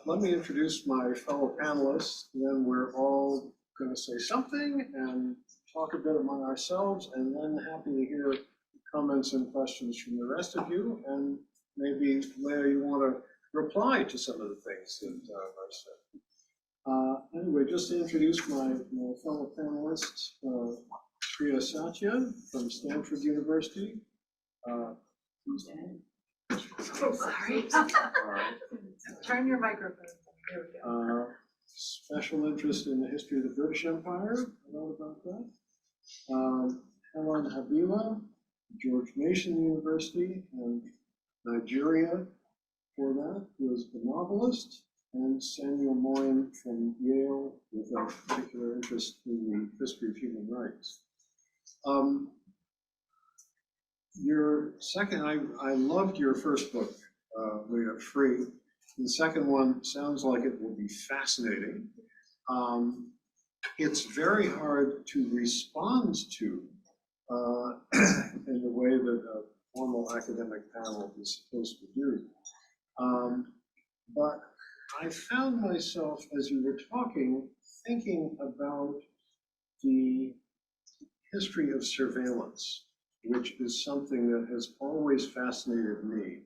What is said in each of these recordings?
let me introduce my fellow panelists, then we're all going to say something and talk a bit among ourselves, and then happy to hear comments and questions from the rest of you. And maybe, Leah, you want to reply to some of the things that I said. Anyway, just to introduce my fellow panelists, Priya Satia from Stanford University. Who's that? Oh, sorry. Turn your microphone. There we go. Special interest in the history of the British Empire. I know about that. Helon Habila, George Mason University, and Nigeria for that was the novelist, and Samuel Moyn from Yale with a particular interest in the history of human rights. Your second, I loved your first book, Leah, Free. The second one sounds like it will be fascinating. It's very hard to respond to in the way that a formal academic panel is supposed to do. But I found myself, as you were talking, thinking about the history of surveillance, which is something that has always fascinated me,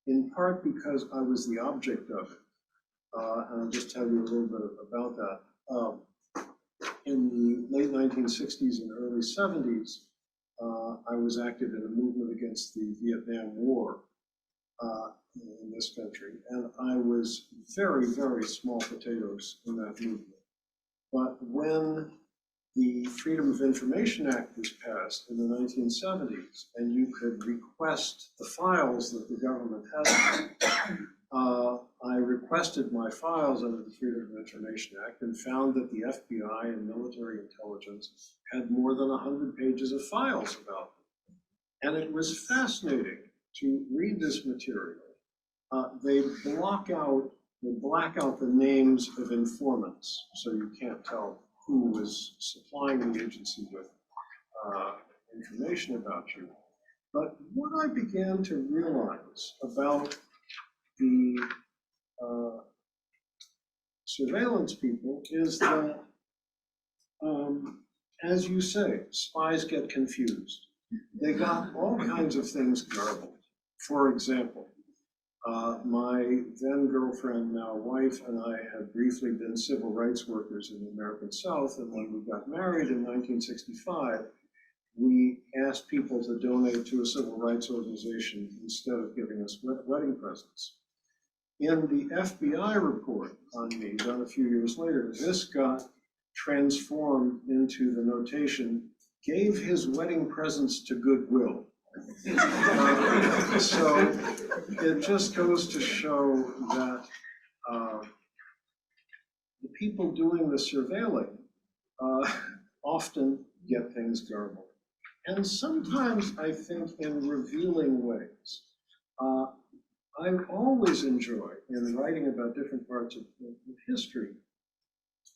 in part because I was the object of it. And I'll just tell you a little bit about that. In the late 1960s and early 70s, I was active in a movement against the Vietnam War in this country, and I was very, very small potatoes in that movement. But when the Freedom of Information Act was passed in the 1970s, and you could request the files that the government had, I requested my files under the Freedom of Information Act and found that the FBI and military intelligence had more than 100 pages of files about them. And it was fascinating to read this material. They black out the names of informants, so you can't tell who was supplying the agency with information about you. But what I began to realize about the surveillance people is that, as you say, spies get confused. They got all kinds of things garbled. For example, my then girlfriend, now wife, and I had briefly been civil rights workers in the American South, and when we got married in 1965, we asked people to donate to a civil rights organization instead of giving us wedding presents. In the FBI report on me, done a few years later, this got transformed into the notation, gave his wedding presents to Goodwill. So it just goes to show that the people doing the surveilling often get things garbled. And sometimes I think in revealing ways. I always enjoy, in writing about different parts of history,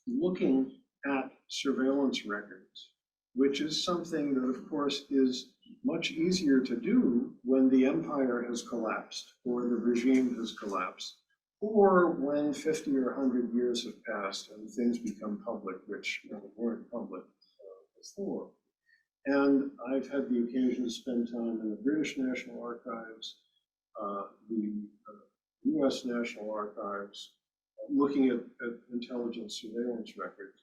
looking at surveillance records, which is something that, of course, is much easier to do when the empire has collapsed or the regime has collapsed, or when 50 or 100 years have passed and things become public, which weren't public before. And I've had the occasion to spend time in the British National Archives, the US National Archives, looking at intelligence surveillance records.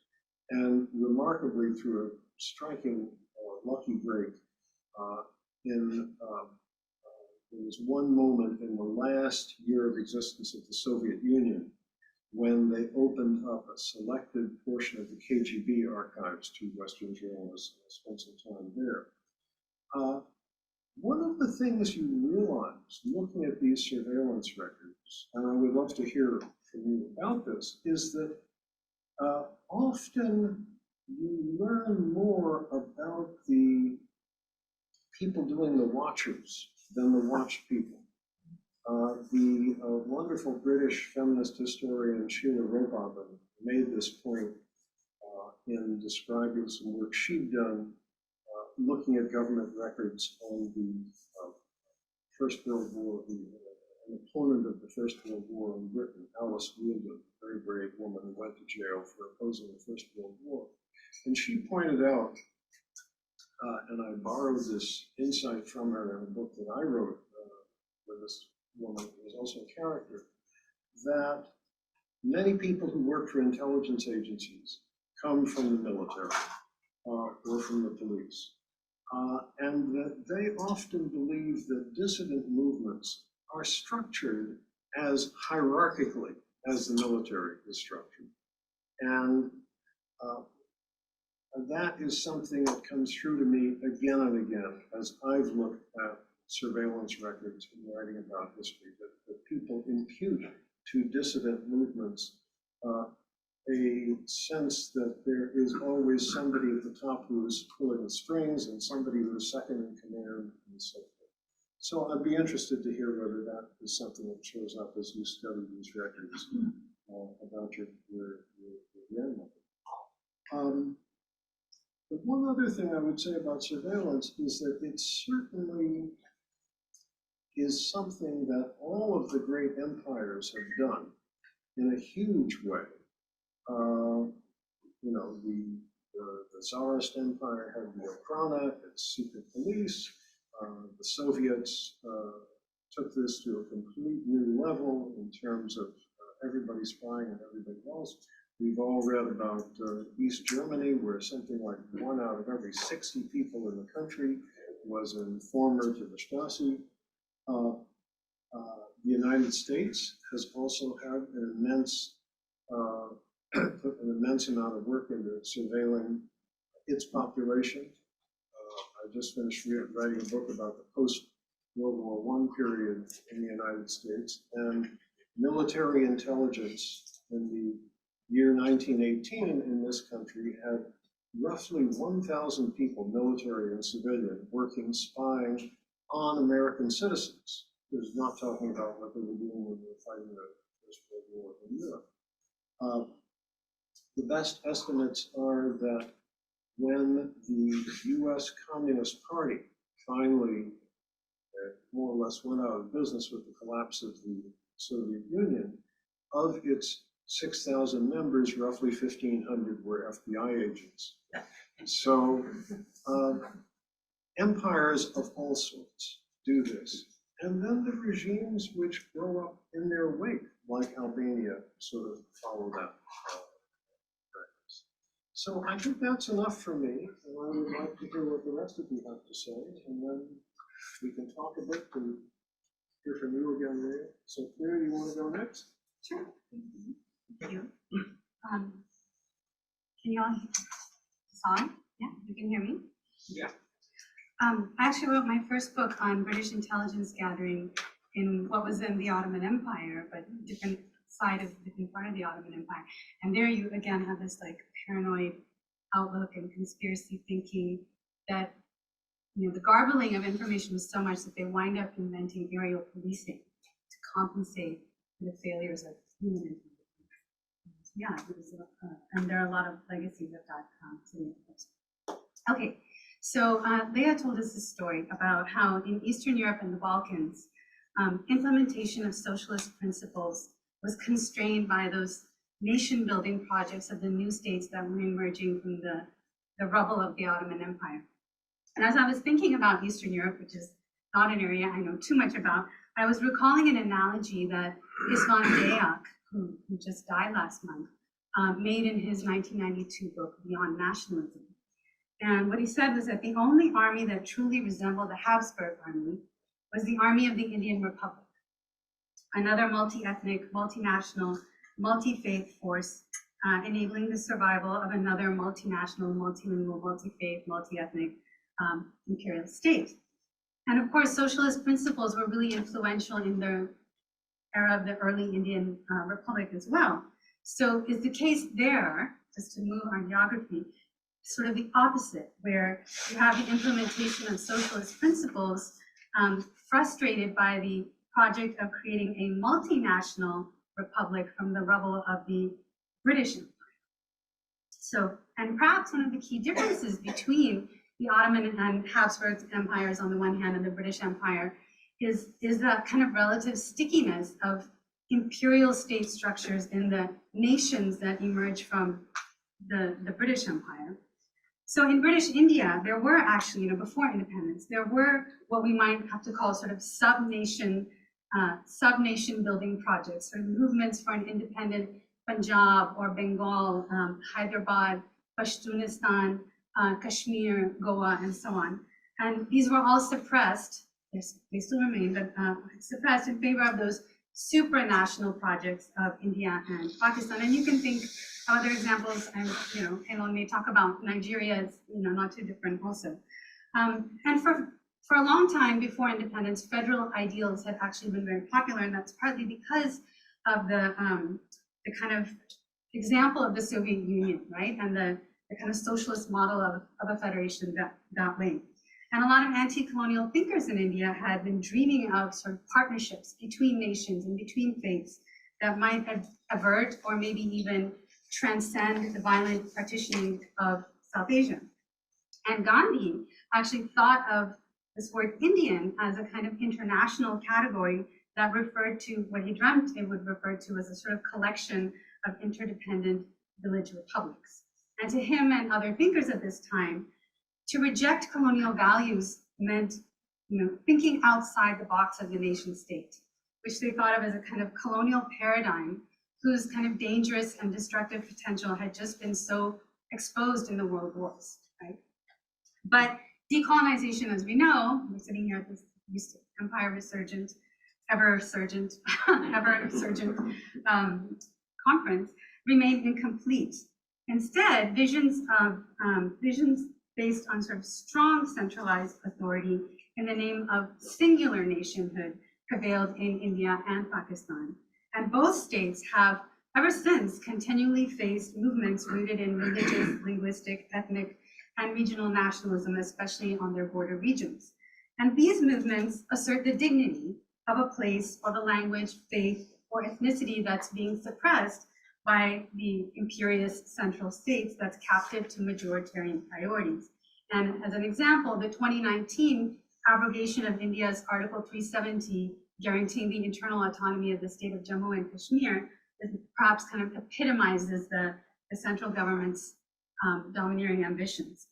And remarkably, through a striking lucky break, there was one moment in the last year of existence of the Soviet Union when they opened up a selected portion of the KGB archives to Western journalists, and I spent some time there. One of the things you realize looking at these surveillance records, and I would love to hear from you about this, is that often you learn more about the people doing the watchers than the watched people. The wonderful British feminist historian Sheila Robotham made this point in describing some work she'd done looking at government records on the First World War, the an opponent of the First World War in Britain, Alice Gould, a very brave woman who went to jail for opposing the First World War. And she pointed out, and I borrowed this insight from her in a book that I wrote with this woman who was also a character, that many people who work for intelligence agencies come from the military or from the police. And that they often believe that dissident movements are structured as hierarchically as the military is structured. And that is something that comes through to me again and again as I've looked at surveillance records and writing about history, that people impute to dissident movements a sense that there is always somebody at the top who is pulling the strings and somebody who is second in command and so forth. So I'd be interested to hear whether that is something that shows up as you study these records about your grandmother. But one other thing I would say about surveillance is that it certainly is something that all of the great empires have done in a huge way. You know, the Tsarist Empire had the Okhrana, its secret police. The Soviets took this to a complete new level in terms of everybody spying on everybody else. We've all read about East Germany, where something like 1 out of every 60 people in the country was an informer to the Stasi. The United States has also had an immense put an immense amount of work into surveilling its population. I just finished writing a book about the post-World War I period in the United States, and military intelligence in the year 1918 in this country had roughly 1,000 people, military and civilian, working, spying on American citizens. This is not talking about what they were doing when they were fighting the First World War in Europe. The best estimates are that when the US Communist Party finally more or less went out of business with the collapse of the Soviet Union, of its 6,000 members, roughly 1,500 were FBI agents. So empires of all sorts do this. And then the regimes which grow up in their wake, like Albania, sort of follow that practice. So I think that's enough for me, and I would like to hear what the rest of you have to say, and then we can talk a bit and hear from you again, Priya. So Priya, you want to go next? Sure. Thank you. Can you all hear? Song? Yeah, you can hear me? Yeah. I actually wrote my first book on British intelligence gathering in what was then the Ottoman Empire, but different part of the Ottoman Empire. And there you again have this like paranoid outlook and conspiracy thinking that, you know, the garbling of information was so much that they wind up inventing aerial policing to compensate for the failures of human intelligence. Yeah, it was, and there are a lot of legacies of that. Okay. So Leah told us this story about how in Eastern Europe and the Balkans, implementation of socialist principles was constrained by those nation-building projects of the new states that were emerging from the rubble of the Ottoman Empire. And as I was thinking about Eastern Europe, which is not an area I know too much about, I was recalling an analogy that Isvan Dayak, who just died last month, made in his 1992 book, Beyond Nationalism. And what he said was that the only army that truly resembled the Habsburg army was the army of the Indian Republic, another multi-ethnic, multinational, multi-faith force, enabling the survival of another multinational, multilingual, multi-faith, multi-ethnic imperial state. And of course, socialist principles were really influential in the era of the early Indian Republic as well. So is the case there, just to move our geography, sort of the opposite, where you have the implementation of socialist principles frustrated by the project of creating a multinational republic from the rubble of the British Empire. So, and perhaps one of the key differences between the Ottoman and Habsburg empires on the one hand and the British Empire is the kind of relative stickiness of imperial state structures in the nations that emerge from the British Empire. So in British India, there were actually, before independence, there were what we might have to call sort of sub-nation building projects, or movements for an independent Punjab or Bengal, Hyderabad, Pashtunistan, Kashmir, Goa, and so on. And these were all suppressed. They still remain, but suppressed in favor of those supranational projects of India and Pakistan. And you can think of other examples, and Helon may talk about Nigeria is not too different also. And for a long time before independence, federal ideals had actually been very popular, and that's partly because of the kind of example of the Soviet Union, right, and the kind of socialist model of a federation that way. And a lot of anti-colonial thinkers in India had been dreaming of sort of partnerships between nations and between faiths that might avert or maybe even transcend the violent partitioning of South Asia. And Gandhi actually thought of this word Indian as a kind of international category that referred to what he dreamt it would refer to as a sort of collection of interdependent village republics. And to him and other thinkers at this time, to reject colonial values meant, thinking outside the box of the nation state, which they thought of as a kind of colonial paradigm whose kind of dangerous and destructive potential had just been so exposed in the world wars, right? But decolonization, as we know, we're sitting here at this empire resurgent, ever-surgent conference, remained incomplete. Instead, visions based on sort of strong centralized authority in the name of singular nationhood prevailed in India and Pakistan. And both states have ever since continually faced movements rooted in religious, linguistic, ethnic, and regional nationalism, especially on their border regions. And these movements assert the dignity of a place or the language, faith, or ethnicity that's being suppressed by the imperious central states that's captive to majoritarian priorities. And as an example, the 2019 abrogation of India's Article 370, guaranteeing the internal autonomy of the state of Jammu and Kashmir, perhaps kind of epitomizes the central government's domineering ambitions.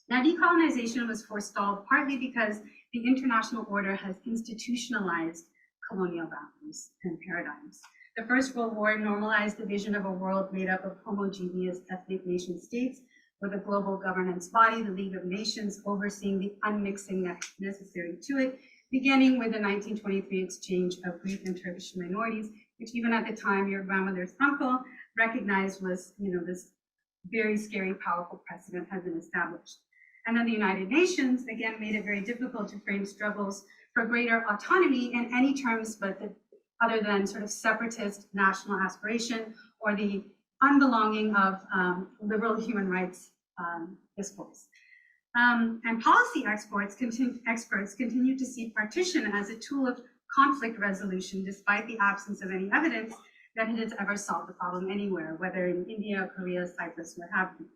Now, decolonization was forestalled partly because the international order has institutionalized colonial values and paradigms. The First World War normalized the vision of a world made up of homogeneous ethnic nation states with a global governance body, the League of Nations, overseeing the unmixing necessary to it, beginning with the 1923 exchange of Greek and Turkish minorities, which even at the time your grandmother's uncle recognized was, this very scary, powerful precedent had been established. And then the United Nations, again, made it very difficult to frame struggles for greater autonomy in any terms other than sort of separatist national aspiration or the unbelonging of liberal human rights discourse. And policy experts continue to see partition as a tool of conflict resolution, despite the absence of any evidence that it has ever solved the problem anywhere, whether in India, Korea, Cyprus, what have you.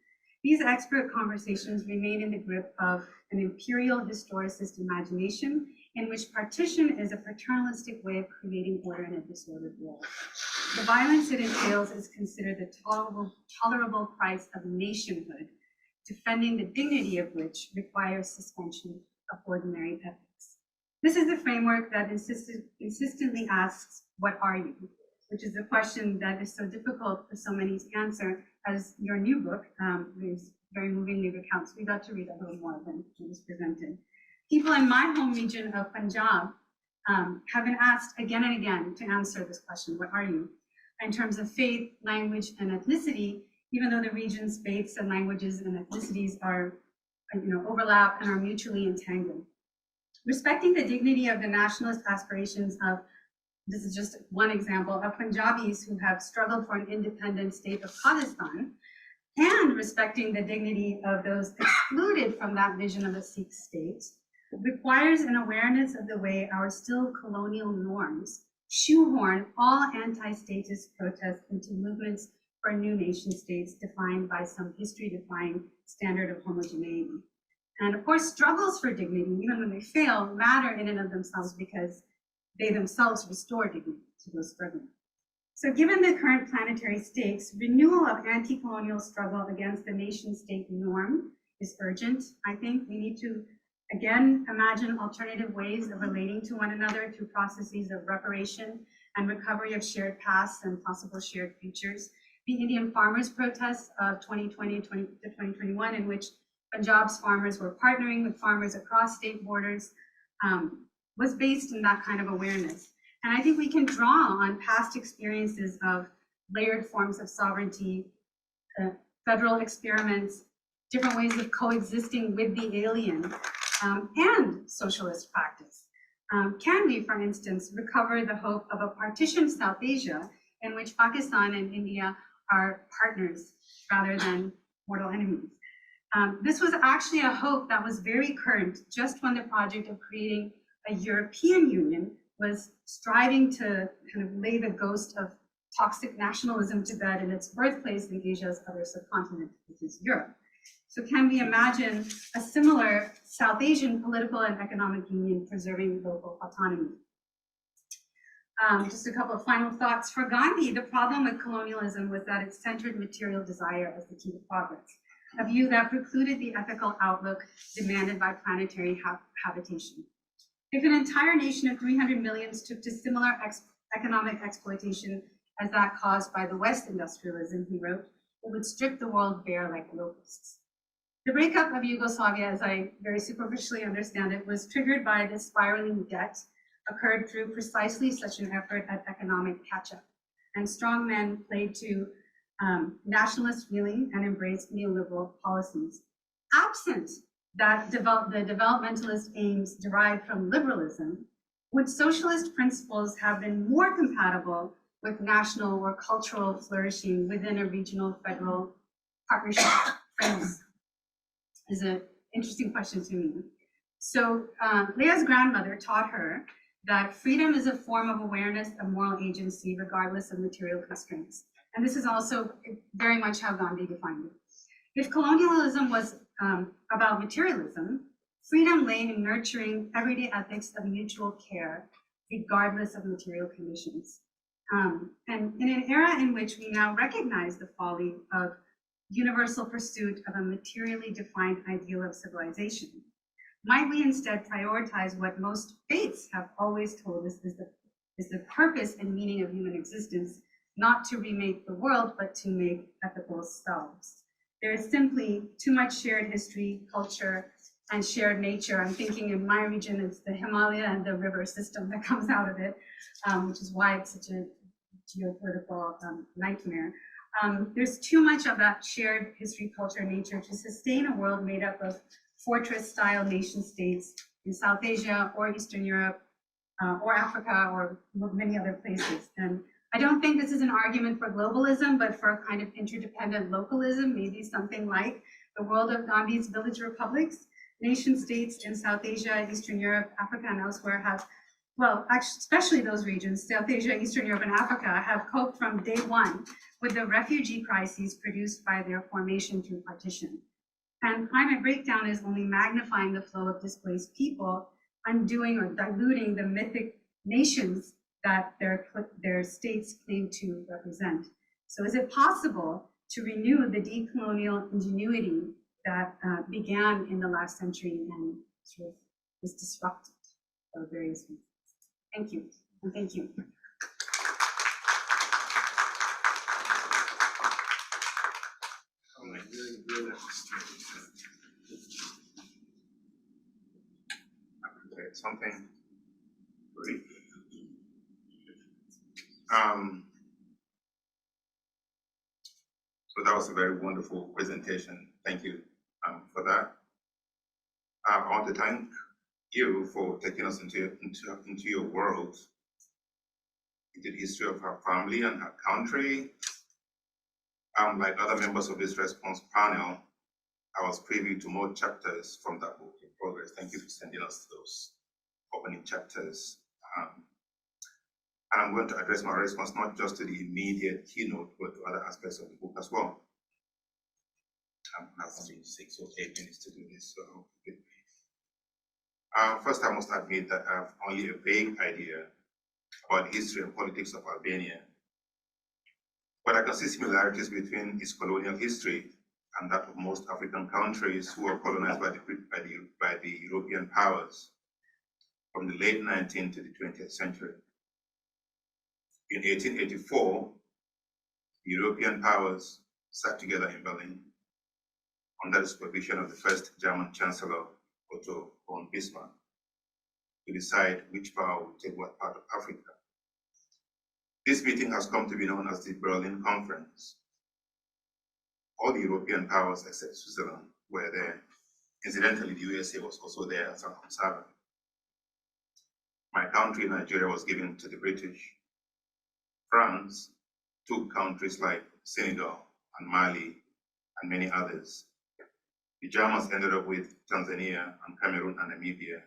These expert conversations remain in the grip of an imperial historicist imagination in which partition is a paternalistic way of creating order in a disordered world. The violence it entails is considered the tolerable price of nationhood, defending the dignity of which requires suspension of ordinary ethics. This is a framework that insistently asks, what are you? Which is a question that is so difficult for so many to answer, as your new book, these very moving new accounts, we got to read a little more than was presented. People in my home region of Punjab have been asked again and again to answer this question, what are you? In terms of faith, language, and ethnicity, even though the region's faiths and languages and ethnicities are, overlap and are mutually entangled. Respecting the dignity of the nationalist aspirations of, this is just one example, of Punjabis who have struggled for an independent state of Pakistan, and respecting the dignity of those excluded from that vision of a Sikh state, requires an awareness of the way our still colonial norms shoehorn all anti-statist protests into movements for new nation states defined by some history-defined standard of homogeneity. And of course, struggles for dignity, even when they fail, matter in and of themselves because they themselves restore dignity to those struggling. So given the current planetary stakes, renewal of anti-colonial struggle against the nation-state norm is urgent. I think we need to, again, imagine alternative ways of relating to one another through processes of reparation and recovery of shared pasts and possible shared futures. The Indian farmers' protests of 2020 to 2021, in which Punjab's farmers were partnering with farmers across state borders, was based in that kind of awareness. And I think we can draw on past experiences of layered forms of sovereignty, federal experiments, different ways of coexisting with the alien, and socialist practice. Can we, for instance, recover the hope of a partitioned South Asia in which Pakistan and India are partners rather than mortal enemies? This was actually a hope that was very current just when the project of creating a European Union was striving to kind of lay the ghost of toxic nationalism to bed in its birthplace in Asia's other subcontinent, which is Europe. So can we imagine a similar South Asian political and economic union preserving local autonomy? Just a couple of final thoughts. For Gandhi, the problem with colonialism was that it centered material desire as the key to progress, a view that precluded the ethical outlook demanded by planetary habitation. If an entire nation of 300 million took to similar economic exploitation as that caused by the West industrialism, he wrote, it would strip the world bare like locusts. The breakup of Yugoslavia, as I very superficially understand it, was triggered by the spiraling debt occurred through precisely such an effort at economic catch-up. And strong men played to nationalist feeling and embraced neoliberal policies. Absent that the developmentalist aims derived from liberalism, would socialist principles have been more compatible with national or cultural flourishing within a regional federal partnership frames? Is an interesting question to me. So Leah's grandmother taught her that freedom is a form of awareness of moral agency regardless of material constraints. And this is also very much how Gandhi defined it. If colonialism was about materialism, freedom lay in nurturing everyday ethics of mutual care, regardless of material conditions. And in an era in which we now recognize the folly of universal pursuit of a materially defined ideal of civilization, might we instead prioritize what most faiths have always told us is the purpose and meaning of human existence, not to remake the world, but to make ethical selves? There is simply too much shared history, culture, and shared nature. I'm thinking in my region, it's the Himalaya and the river system that comes out of it, which is why it's such a geopolitical nightmare. There's too much of that shared history, culture, and nature to sustain a world made up of fortress-style nation states in South Asia or Eastern Europe or Africa or many other places. And I don't think this is an argument for globalism, but for a kind of interdependent localism, maybe something like the world of Gandhi's village republics. Nation states in South Asia, Eastern Europe, Africa, and elsewhere have, well, actually, especially those regions, South Asia, Eastern Europe, and Africa, have coped from day one with the refugee crises produced by their formation through partition. And climate breakdown is only magnifying the flow of displaced people, undoing or diluting the mythic nations that their states claim to represent. So is it possible to renew the decolonial ingenuity that began in the last century and sort of was disrupted for various reasons? Thank you, and thank you. Something brief. So that was a very wonderful presentation. Thank you for that. I want to thank you for taking us into your world, into the history of her family and her country. Like other members of this response panel, I was privy to more chapters from that book in progress. Thank you for sending us those opening chapters. And I'm going to address my response not just to the immediate keynote, but to other aspects of the book as well. I have only 6 or 8 minutes to do this, so forgive me. First, I must admit that I have only a vague idea about the history and politics of Albania, but I can see similarities between its colonial history and that of most African countries who were colonized by the European powers from the late 19th to the 20th century. In 1884, the European powers sat together in Berlin under the supervision of the first German Chancellor, Otto von Bismarck, to decide which power would take what part of Africa. This meeting has come to be known as the Berlin Conference. All the European powers except Switzerland were there. Incidentally, the USA was also there as an observer. My country, Nigeria, was given to the British. France took countries like Senegal and Mali and many others. The Germans ended up with Tanzania and Cameroon and Namibia,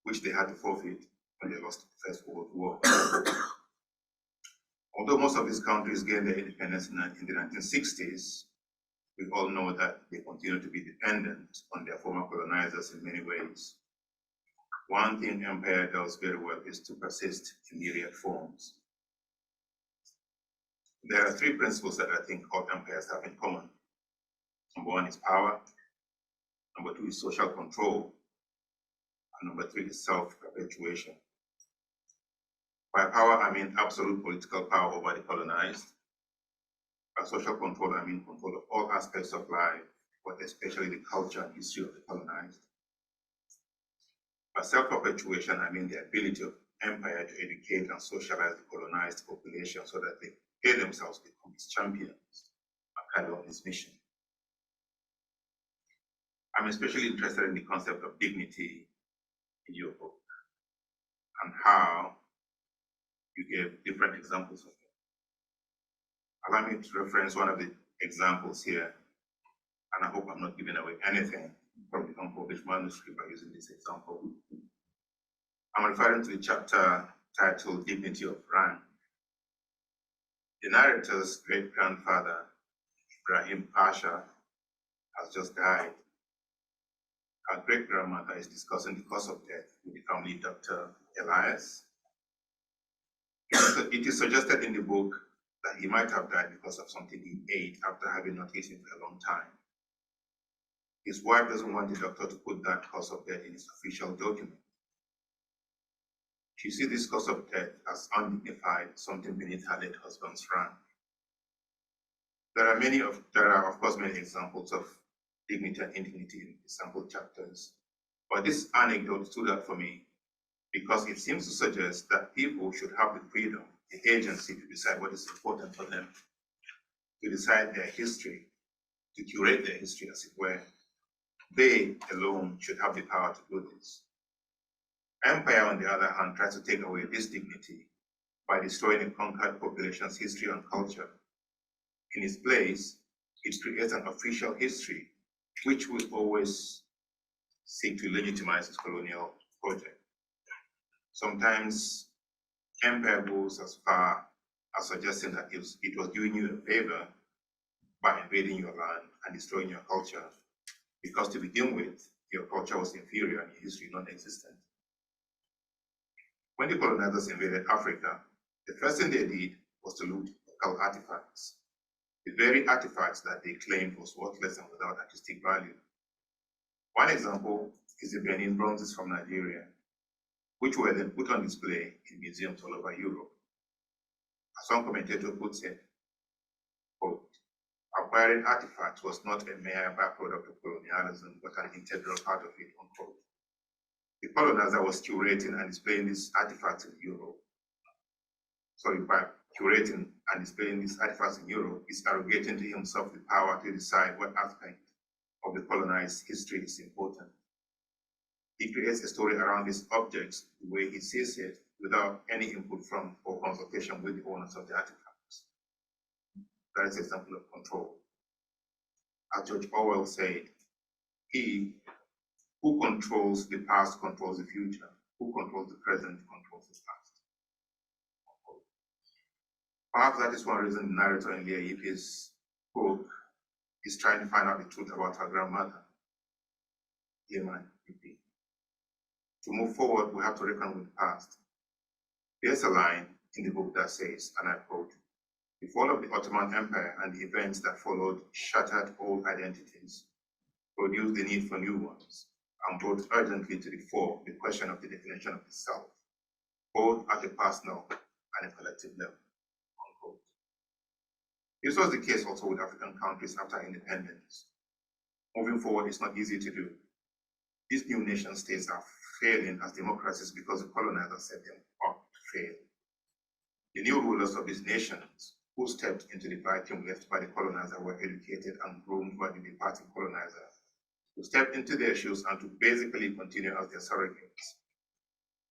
which they had to forfeit when they lost the First World War. Although most of these countries gained their independence in the 1960s, we all know that they continue to be dependent on their former colonizers in many ways. One thing empire does very well is to persist in myriad forms. There are 3 principles that I think all empires have in common. Number 1 is power, number 2 is social control, and number 3 is self-perpetuation. By power, I mean absolute political power over the colonized. By social control, I mean control of all aspects of life, but especially the culture and history of the colonized. By self-perpetuation, I mean the ability of empire to educate and socialize the colonized population so that they themselves become its champions and carry on its mission. I'm especially interested in the concept of dignity in your book and how you gave different examples of it. Allow me to reference one of the examples here, and I hope I'm not giving away anything from the unpublished manuscript by using this example. I'm referring to the chapter titled Dignity of Rank. The narrator's great-grandfather, Ibrahim Pasha, has just died. Our great-grandmother is discussing the cause of death with the family doctor, Elias. It is suggested in the book that he might have died because of something he ate after having not eaten for a long time. His wife doesn't want the doctor to put that cause of death in his official document. She sees this cause of death as undignified, something beneath her late husband's rank. There are of course many examples of dignity and indignity in the sample chapters, but this anecdote stood out for me because it seems to suggest that people should have the freedom, the agency to decide what is important for them, to decide their history, to curate their history as it were. They alone should have the power to do this. Empire, on the other hand, tries to take away this dignity by destroying a conquered population's history and culture. In its place, it creates an official history which will always seek to legitimize its colonial project. Sometimes empire goes as far as suggesting that it was doing you a favor by invading your land and destroying your culture, because to begin with, your culture was inferior and your history non-existent. When the colonizers invaded Africa, the first thing they did was to loot local artifacts, the very artifacts that they claimed was worthless and without artistic value. One example is the Benin bronzes from Nigeria, which were then put on display in museums all over Europe. As one commentator puts it, quote, acquiring artifacts was not a mere byproduct of colonialism, but an integral part of it, unquote. The colonizer was curating and displaying these artifacts in Europe. By curating and displaying these artifacts in Europe, is arrogating to himself the power to decide what aspect of the colonized history is important. He creates a story around these objects the way he sees it, without any input from or consultation with the owners of the artifacts. That is an example of control. As George Orwell said, he who controls the past controls the future. Who controls the present controls the past. Perhaps that is one reason the narrator in Leah Yip's book is trying to find out the truth about her grandmother. Yemen, BP. To move forward, we have to reckon with the past. There's a line in the book that says, and I quote, "The fall of the Ottoman Empire and the events that followed shattered old identities, produced the need for new ones, and brought urgently to the fore the question of the definition of the self, both at a personal and a collective level." Unquote. This was the case also with African countries after independence. Moving forward is not easy to do. These new nation states are failing as democracies because the colonizers set them up to fail. The new rulers of these nations who stepped into the vacuum left by the colonizer were educated and groomed by the departing colonizer, who stepped into their shoes and to basically continue as their surrogates.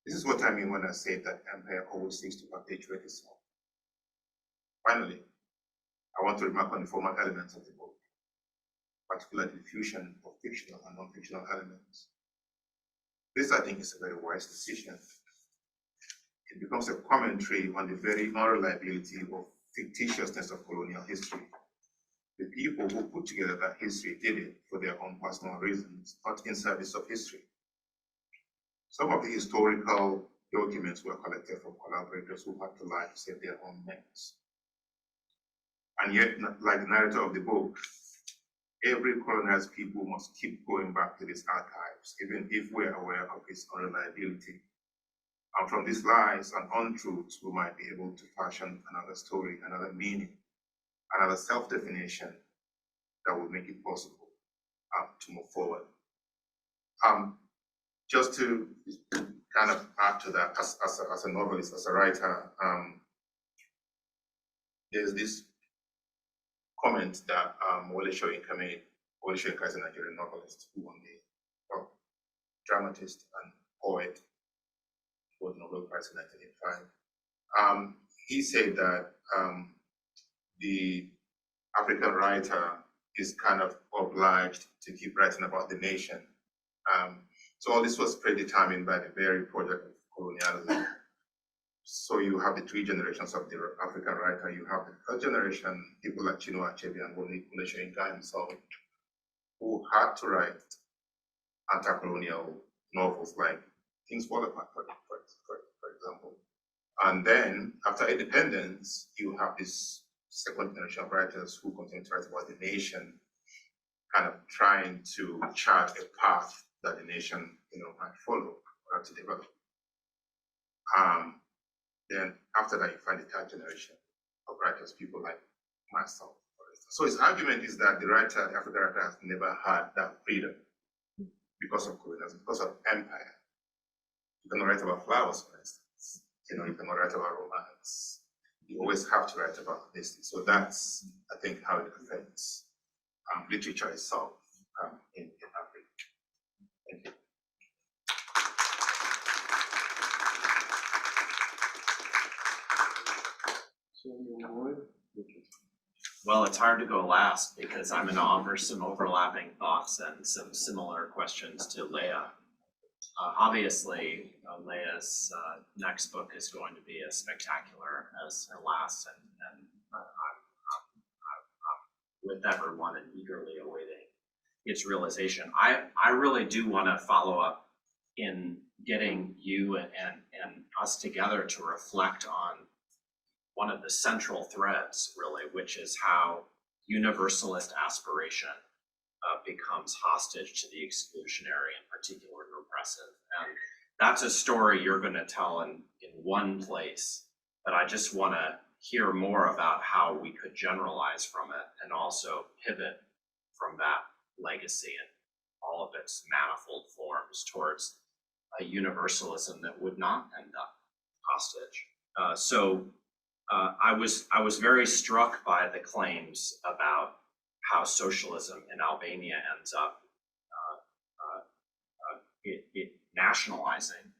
This is what I mean when I say that empire always seeks to perpetuate itself. Finally, I want to remark on the formal elements of the book, particularly the fusion of fictional and non-fictional elements. This, I think, is a very wise decision. It becomes a commentary on the very unreliability of fictitiousness of colonial history. The people who put together that history did it for their own personal reasons, not in service of history. Some of the historical documents were collected from collaborators who had to lie to save their own necks. And yet, like the narrator of the book, every colonized people must keep going back to these archives, even if we're aware of its unreliability. And from these lies and untruths, we might be able to fashion another story, another meaning, another self-definition that will make it possible to move forward. Just to kind of add to that, as a novelist, as a writer, there's this comment that Wole Soyinka made. Wole Soyinka is a Nigerian novelist who won the dramatist and poet for the Nobel Prize in 1985. He said that the African writer is kind of obliged to keep writing about the nation. So all this was predetermined by the very project of colonialism. So you have the three generations of the African writer. You have the first generation, people like Chinua Achebe and Wole Soyinka himself, who had to write anti-colonial novels like Things Fall Apart, for example. And then after independence, you have this second generation of writers who continue to write about the nation, kind of trying to chart a path that the nation, might follow or to develop. Then after that, you find the third generation of writers, people like myself, for instance. So his argument is that the African writer has never had that freedom because of colonialism, because of empire. You cannot write about flowers, for instance. You cannot write about romance. You always have to write about this. So that's, I think, how it affects literature itself in Africa. Thank you. Well, it's hard to go last because I'm going to offer some overlapping thoughts and some similar questions to Leah. Obviously, Leah's next book is going to be as spectacular as her last, and I'm with everyone and eagerly awaiting its realization. I really do want to follow up in getting you and us together to reflect on one of the central threads, really, which is how universalist aspiration becomes hostage to the exclusionary, in particular repressive. And that's a story you're going to tell in one place, but I just want to hear more about how we could generalize from it and also pivot from that legacy and all of its manifold forms towards a universalism that would not end up hostage. I was very struck by the claims about how socialism in Albania ends up nationalizing and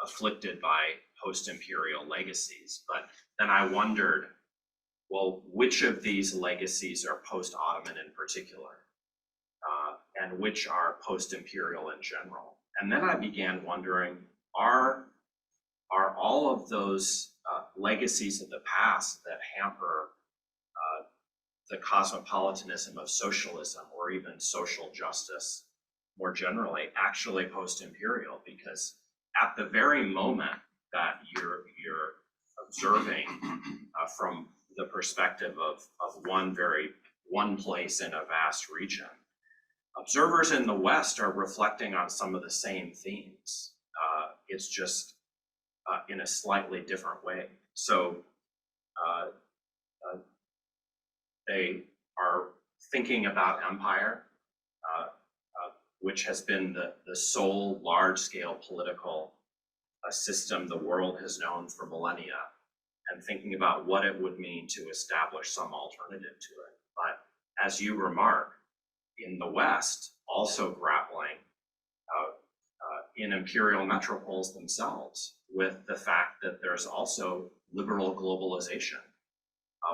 afflicted by post-imperial legacies. But then I wondered, well, which of these legacies are post-Ottoman in particular, and which are post-imperial in general? And then I began wondering, are all of those legacies of the past that hamper the cosmopolitanism of socialism or even social justice more generally actually post-imperial, because at the very moment that you're observing from the perspective of one place in a vast region, observers in the West are reflecting on some of the same themes. It's just in a slightly different way. So they are thinking about empire, which has been the sole large-scale political system the world has known for millennia, and thinking about what it would mean to establish some alternative to it. But as you remark, in the West, also grappling in imperial metropoles themselves with the fact that there's also liberal globalization,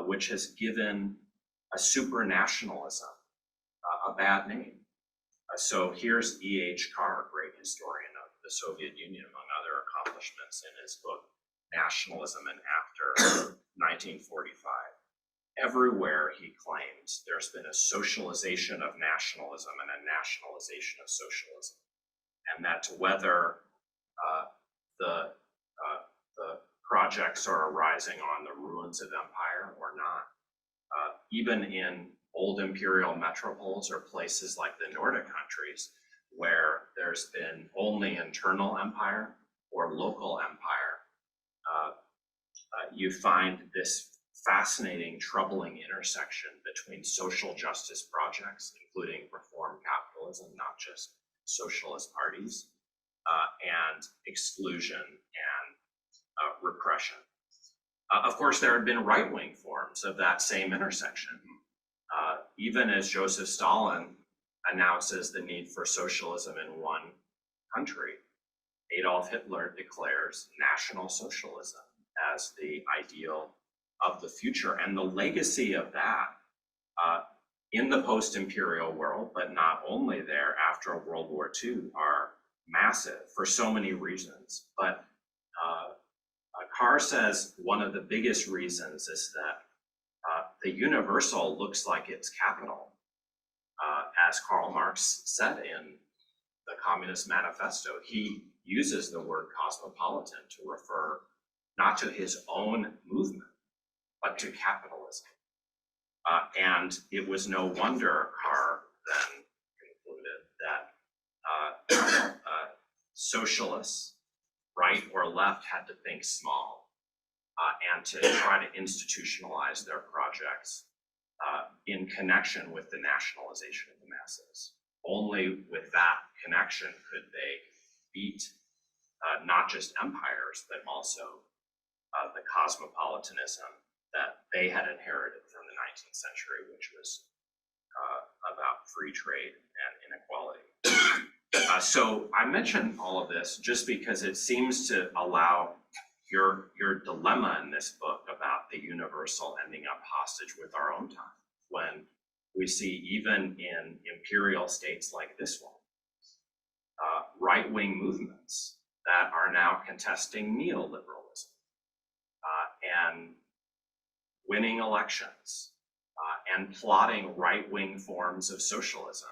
which has given a supranationalism a bad name. So here's E.H. Carr, a great historian of the Soviet Union, among other accomplishments, in his book, Nationalism and After 1945. Everywhere, he claims, there's been a socialization of nationalism and a nationalization of socialism. And that whether the projects are arising on the ruins of empire or not, even in old imperial metropoles or places like the Nordic countries, where there's been only internal empire or local empire, you find this fascinating, troubling intersection between social justice projects, including reform capitalism, not just socialist parties, and exclusion and repression. Of course, there have been right-wing forms of that same intersection. Even as Joseph Stalin announces the need for socialism in one country, Adolf Hitler declares National Socialism as the ideal of the future. And the legacy of that in the post-imperial world, but not only there after World War II, are massive for so many reasons. But Carr says one of the biggest reasons is that the universal looks like it's capital. As Karl Marx said in the Communist Manifesto, he uses the word cosmopolitan to refer not to his own movement, but to capitalism. And it was no wonder Carr then concluded that socialists, right or left, had to think small and to try to institutionalize their projects in connection with the nationalization of the masses. Only with that connection could they beat not just empires, but also the cosmopolitanism that they had inherited from the 19th century, which was about free trade and inequality. So I mention all of this just because it seems to allow your dilemma in this book about the universal ending up hostage with our own time, when we see even in imperial states like this one, right-wing movements that are now contesting neoliberalism and winning elections and plotting right-wing forms of socialism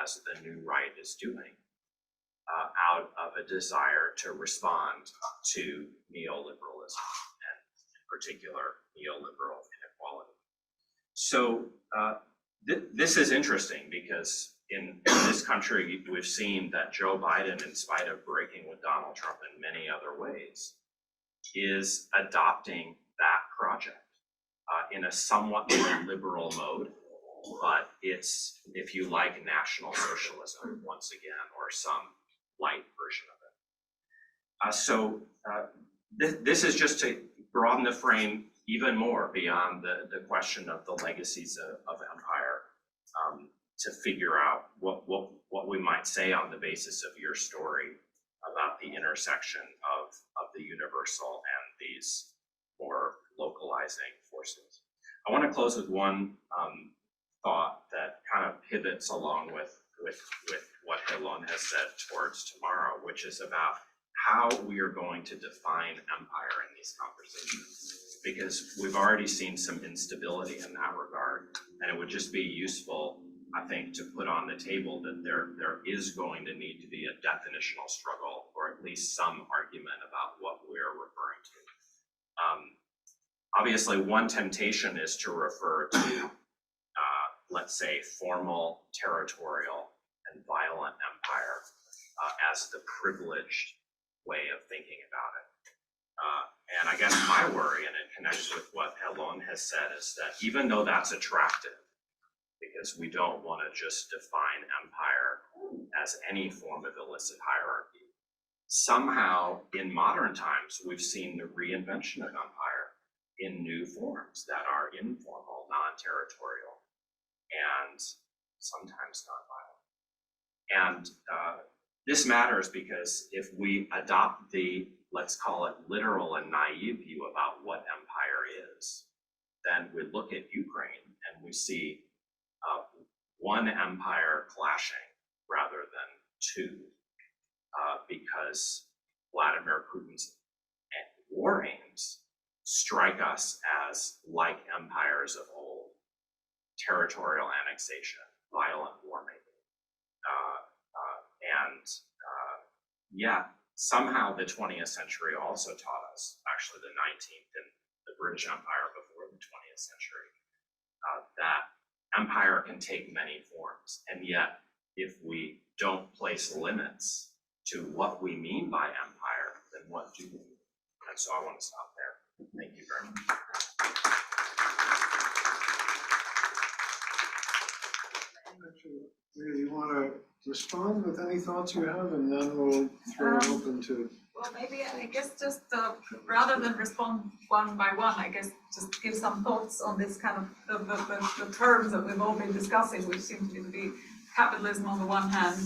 as the new right is doing, out of a desire to respond to neoliberalism and in particular neoliberal inequality. So this is interesting because in this country, we've seen that Joe Biden, in spite of breaking with Donald Trump in many other ways, is adopting that project in a somewhat more liberal mode, but it's, if you like, national socialism once again, or some light version of it. This is just to broaden the frame even more beyond the question of the legacies of empire, to figure out what we might say on the basis of your story about the intersection of the universal and these more localizing forces. I want to close with one thought that kind of pivots along with what Helon has said towards tomorrow, which is about how we are going to define empire in these conversations. Because we've already seen some instability in that regard. And it would just be useful, I think, to put on the table that there is going to need to be a definitional struggle, or at least some argument about what we're referring to. Obviously, one temptation is to refer to, let's say, formal, territorial, and violent empire as the privileged way of thinking about it. And I guess my worry, and it connects with what Helon has said, is that even though that's attractive, because we don't want to just define empire as any form of illicit hierarchy, somehow in modern times we've seen the reinvention of empire in new forms that are informal, non-territorial, and sometimes non-violent. And this matters because if we adopt the, let's call it, literal and naive view about what empire is, then we look at Ukraine and we see one empire clashing rather than two, because Vladimir Putin's war aims strike us as like empires of old: territorial annexation, violent war making. Yet somehow the 20th century also taught us, actually the 19th and the British Empire before the 20th century, that empire can take many forms. And yet, if we don't place limits to what we mean by empire, then what do we mean? And so I want to stop there. Thank you very much. Priya, you want to respond with any thoughts you have, and then we'll throw it open to. Well, maybe I guess just rather than respond one by one, I guess just give some thoughts on this kind of the terms that we've all been discussing, which seem to be capitalism on the one hand,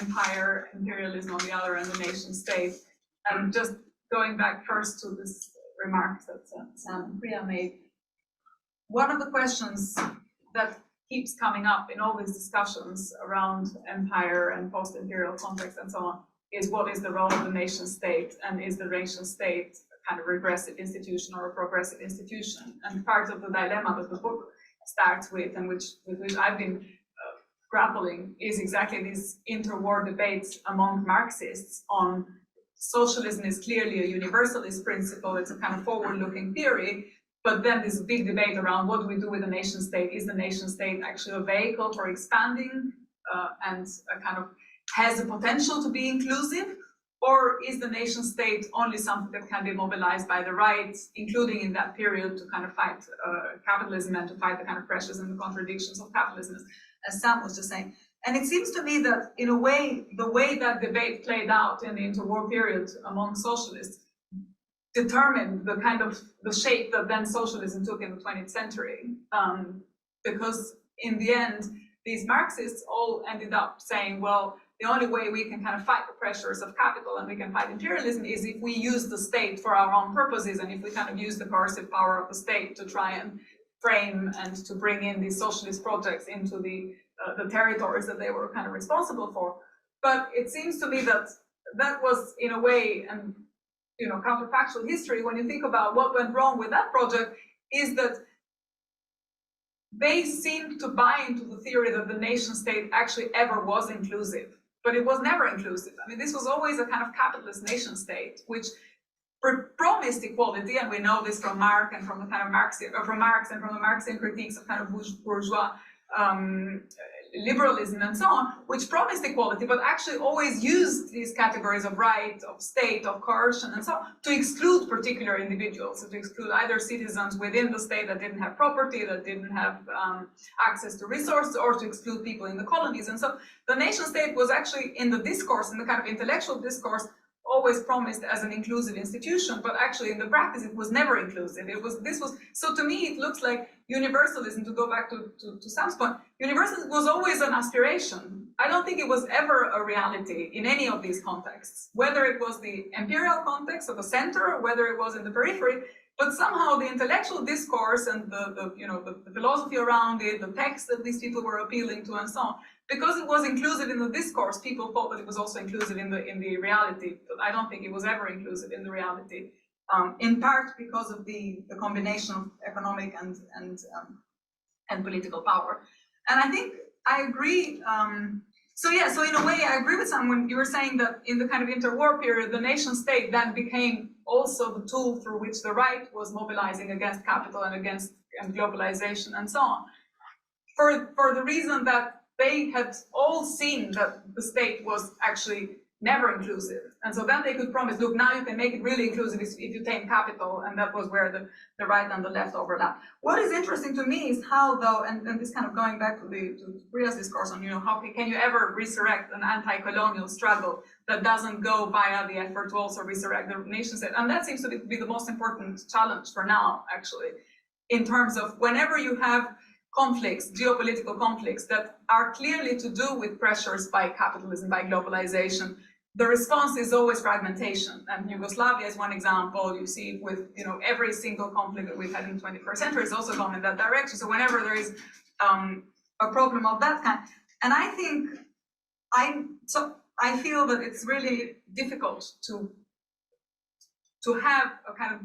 empire, imperialism on the other, and the nation state. And just going back first to this remark that Sam and Priya made, one of the questions that keeps coming up in all these discussions around empire and post-imperial context and so on is, what is the role of the nation state, and is the nation state a kind of regressive institution or a progressive institution? And part of the dilemma that the book starts with, and with which I've been grappling, is exactly these interwar debates among Marxists on socialism is clearly a universalist principle, it's a kind of forward-looking theory, but then this big debate around what do we do with the nation state? Is the nation state actually a vehicle for expanding and a kind of has the potential to be inclusive? Or is the nation state only something that can be mobilized by the right, including in that period, to kind of fight capitalism and to fight the kind of pressures and the contradictions of capitalism, as Sam was just saying? And it seems to me that, in a way, the way that debate played out in the interwar period among socialists determined the kind of the shape that then socialism took in the 20th century. Because in the end, these Marxists all ended up saying, well, the only way we can kind of fight the pressures of capital and we can fight imperialism is if we use the state for our own purposes, and if we kind of use the coercive power of the state to try and frame and to bring in these socialist projects into the territories that they were kind of responsible for. But it seems to me that that was, in a way, and counterfactual history, when you think about what went wrong with that project, is that they seemed to buy into the theory that the nation state actually ever was inclusive, but it was never inclusive. I mean, this was always a kind of capitalist nation state, which promised equality, and we know this from Marx and from the kind of from Marx and from the Marxian critiques of kind of bourgeois liberalism and so on, which promised equality, but actually always used these categories of right, of state, of coercion, and so on, to exclude particular individuals, so to exclude either citizens within the state that didn't have property, that didn't have access to resources, or to exclude people in the colonies. And so the nation state was actually, in the discourse, in the kind of intellectual discourse, always promised as an inclusive institution, but actually in the practice it was never inclusive. So to me it looks like universalism, to go back to Sam's point, universalism was always an aspiration. I don't think it was ever a reality in any of these contexts, whether it was the imperial context of the center, or whether it was in the periphery, but somehow the intellectual discourse and the philosophy around it, the text that these people were appealing to and so on, because it was inclusive in the discourse, people thought that it was also inclusive in the reality. But I don't think it was ever inclusive in the reality, in part because of the combination of economic and and political power. And I think I agree. So in a way, I agree with someone. You were saying that in the kind of interwar period, the nation state then became also the tool through which the right was mobilizing against capital and against globalization and so on. For the reason that they had all seen that the state was actually never inclusive. And so then they could promise, look, now you can make it really inclusive if you tame capital, and that was where the right and the left overlap. What is interesting to me is how, though, and this kind of going back to Priya's discourse on, how can you ever resurrect an anti-colonial struggle that doesn't go via the effort to also resurrect the nation state? And that seems to be the most important challenge for now, actually, in terms of whenever you have conflicts, geopolitical conflicts that are clearly to do with pressures by capitalism, by globalization, the response is always fragmentation. And Yugoslavia is one example. You see with every single conflict that we've had in the 21st century is also gone in that direction. So whenever there is a problem of that kind, and I think I feel that it's really difficult to have a kind of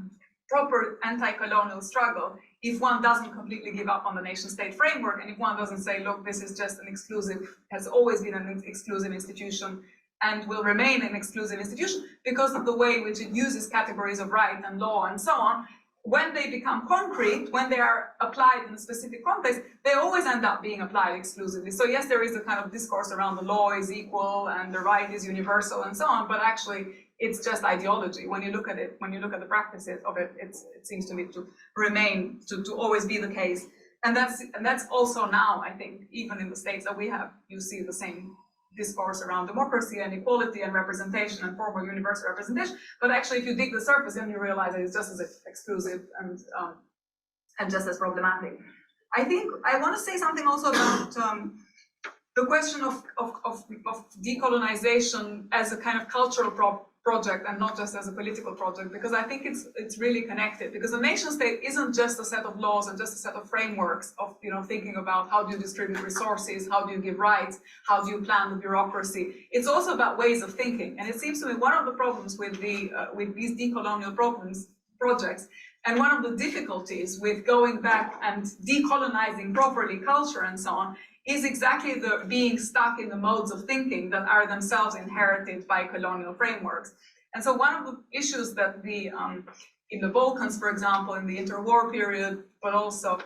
proper anti-colonial struggle if one doesn't completely give up on the nation-state framework, and if one doesn't say, look, this is just an exclusive, has always been an exclusive institution, and will remain an exclusive institution because of the way in which it uses categories of right and law and so on. When they become concrete, when they are applied in a specific context, they always end up being applied exclusively. So yes, there is a kind of discourse around the law is equal and the right is universal and so on, but actually it's just ideology. When you look at it, when you look at the practices of it, it seems to me to remain, to always be the case. And that's also now, I think, even in the states that we have, you see the same discourse around democracy and equality and representation and formal universal representation. But actually, if you dig the surface, then you realize that it's just as exclusive and just as problematic. I think I want to say something also about the question of decolonization as a kind of cultural project and not just as a political project, because I think it's really connected, because the nation state isn't just a set of laws and just a set of frameworks of thinking about how do you distribute resources, how do you give rights, how do you plan the bureaucracy. It's also about ways of thinking, and it seems to me one of the problems with these decolonial projects, and one of the difficulties with going back and decolonizing properly culture and so on, is exactly the being stuck in the modes of thinking that are themselves inherited by colonial frameworks. And so one of the issues that in the Balkans, for example, in the interwar period, but also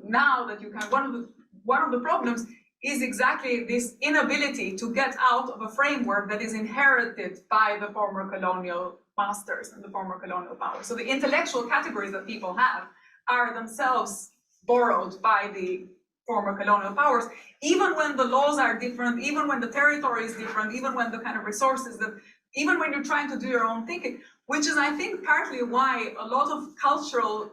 now that one of the problems is exactly this inability to get out of a framework that is inherited by the former colonial masters and the former colonial power. So the intellectual categories that people have are themselves borrowed by the former colonial powers, even when the laws are different, even when the territory is different, even when the kind of resources even when you're trying to do your own thinking, which is, I think, partly why a lot of cultural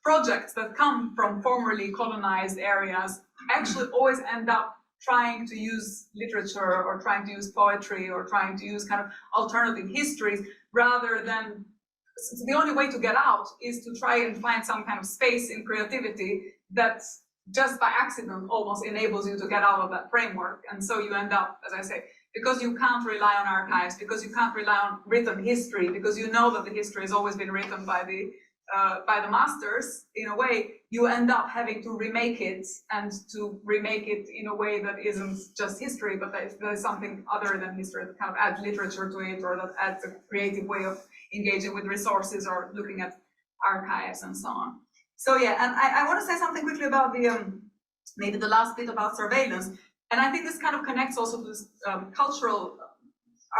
projects that come from formerly colonized areas actually always end up trying to use literature or trying to use poetry or trying to use kind of alternative histories rather than. So the only way to get out is to try and find some kind of space in creativity that just by accident almost enables you to get out of that framework. And so you end up, as I say, because you can't rely on archives, because you can't rely on written history, because you know that the history has always been written by the masters, in a way, you end up having to remake it, and to remake it in a way that isn't just history, but that there's something other than history that kind of adds literature to it, or that adds a creative way of engaging with resources or looking at archives and so on. So yeah, and I want to say something quickly about the maybe the last bit about surveillance, and I think this kind of connects also to this cultural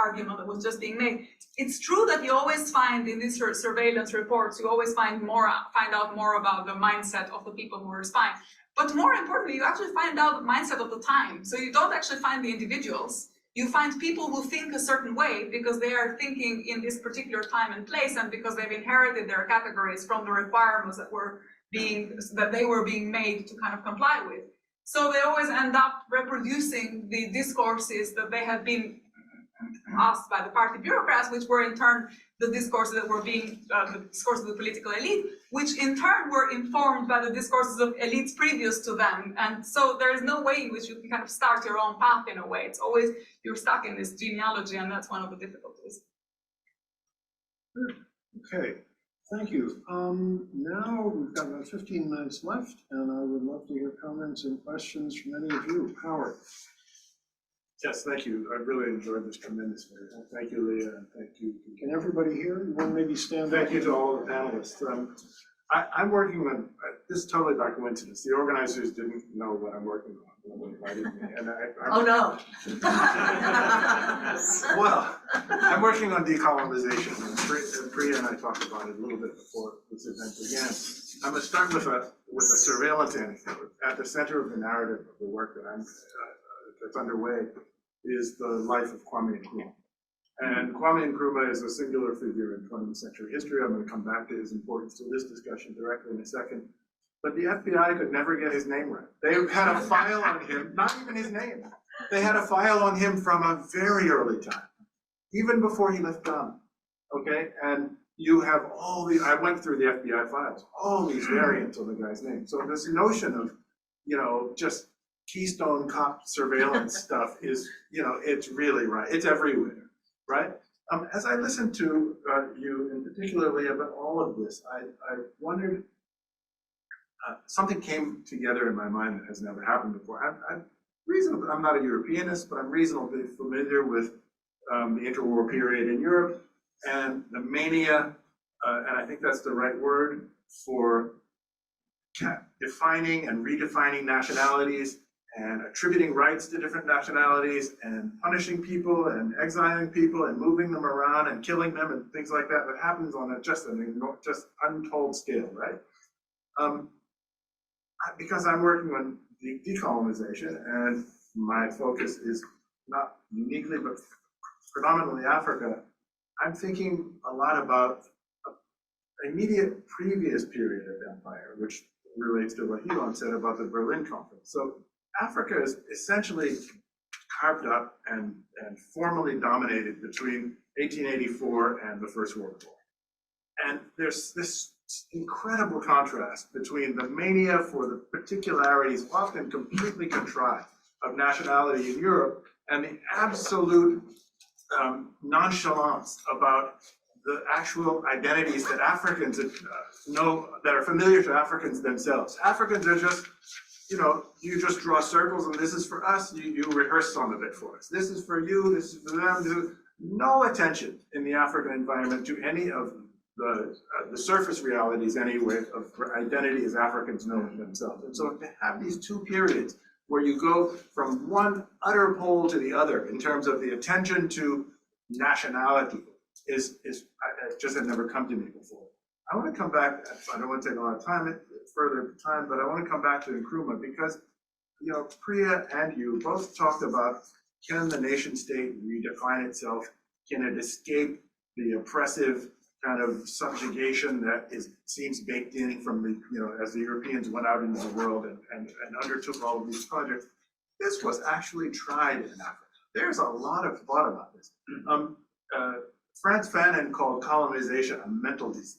argument that was just being made. It's true that you always find in these surveillance reports, you always find out more about the mindset of the people who are spying. But more importantly, you actually find out the mindset of the time. So you don't actually find the individuals. You find people who think a certain way because they are thinking in this particular time and place, and because they've inherited their categories from the requirements that they were being made to kind of comply with. So they always end up reproducing the discourses that they had been asked by the party bureaucrats, which were in turn the discourses that were being the discourse of the political elite, which in turn were informed by the discourses of elites previous to them. And so there is no way in which you can kind of start your own path in a way. It's always, you're stuck in this genealogy, and that's one of the difficulties. Okay, Thank you. Now we've got about 15 minutes left, and I would love to hear comments and questions from any of you. Howard. Yes, thank you. I really enjoyed this tremendously. Thank you, Leah, and thank you. Can everybody hear? You want to maybe stand up? Thank you to all of the panelists. I'm working on, this is totally by coincidence. The organizers didn't know what I'm working on when they invited me. And Oh, no. Well, I'm working on decolonization. And Priya and I talked about it a little bit before this event began. I'm going to start with a surveillance anecdote. At the center of the narrative of the work that that's underway is the life of Kwame Nkrumah. And Kwame Nkrumah is a singular figure in 20th century history. I'm going to come back to his importance to this discussion directly in a second. But the FBI could never get his name right. They had a file on him, not even his name. They had a file on him from a very early time, even before he left Ghana. Okay, and you have all the, I went through the FBI files, all these variants on the guy's name. So this notion of, just Keystone Cop surveillance stuff is, it's really right. It's everywhere, right? As I listened to you, and particularly about all of this, I wondered, something came together in my mind that has never happened before. I'm not a Europeanist, but I'm reasonably familiar with the interwar period in Europe and the mania, and I think that's the right word, for defining and redefining nationalities and attributing rights to different nationalities and punishing people and exiling people and moving them around and killing them and things like that happens on just untold scale, right? Because I'm working on decolonization and my focus is not uniquely but predominantly Africa, I'm thinking a lot about an immediate previous period of empire, which relates to what Helon said about the Berlin Conference. So Africa is essentially carved up and formally dominated between 1884 and the First World War. And there's this incredible contrast between the mania for the particularities, often completely contrived, of nationality in Europe and the absolute nonchalance about the actual identities that Africans know, that are familiar to Africans themselves. Africans are just, you just draw circles and this is for us, you rehearse some of it for us. This is for you, this is for them. No attention in the African environment to any of the surface realities anyway of identity as Africans know it themselves. And so to have these two periods where you go from one utter pole to the other in terms of the attention to nationality is just had never come to me before. I want to come back, I don't want to take a lot of further time, but I want to come back to Nkrumah because, Priya and you both talked about, can the nation state redefine itself? Can it escape the oppressive kind of subjugation that seems baked in from the, as the Europeans went out into the world and undertook all of these projects? This was actually tried in Africa. There's a lot of thought about this. Frantz Fanon called colonization a mental disease.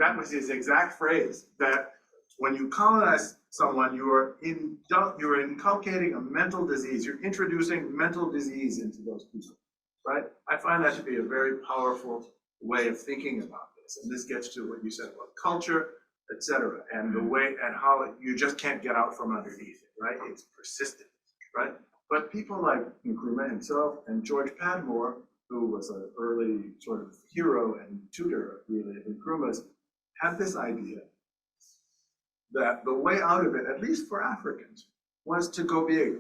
That was his exact phrase, that when you colonize someone, you're inculcating a mental disease. You're introducing mental disease into those people, right? I find that to be a very powerful way of thinking about this. And this gets to what you said about culture, et cetera, and the way and how you just can't get out from underneath it, right? It's persistent, right? But people like Nkrumah himself and George Padmore, who was an early sort of hero and tutor really of Nkrumah's, had this idea that the way out of it, at least for Africans, was to go big.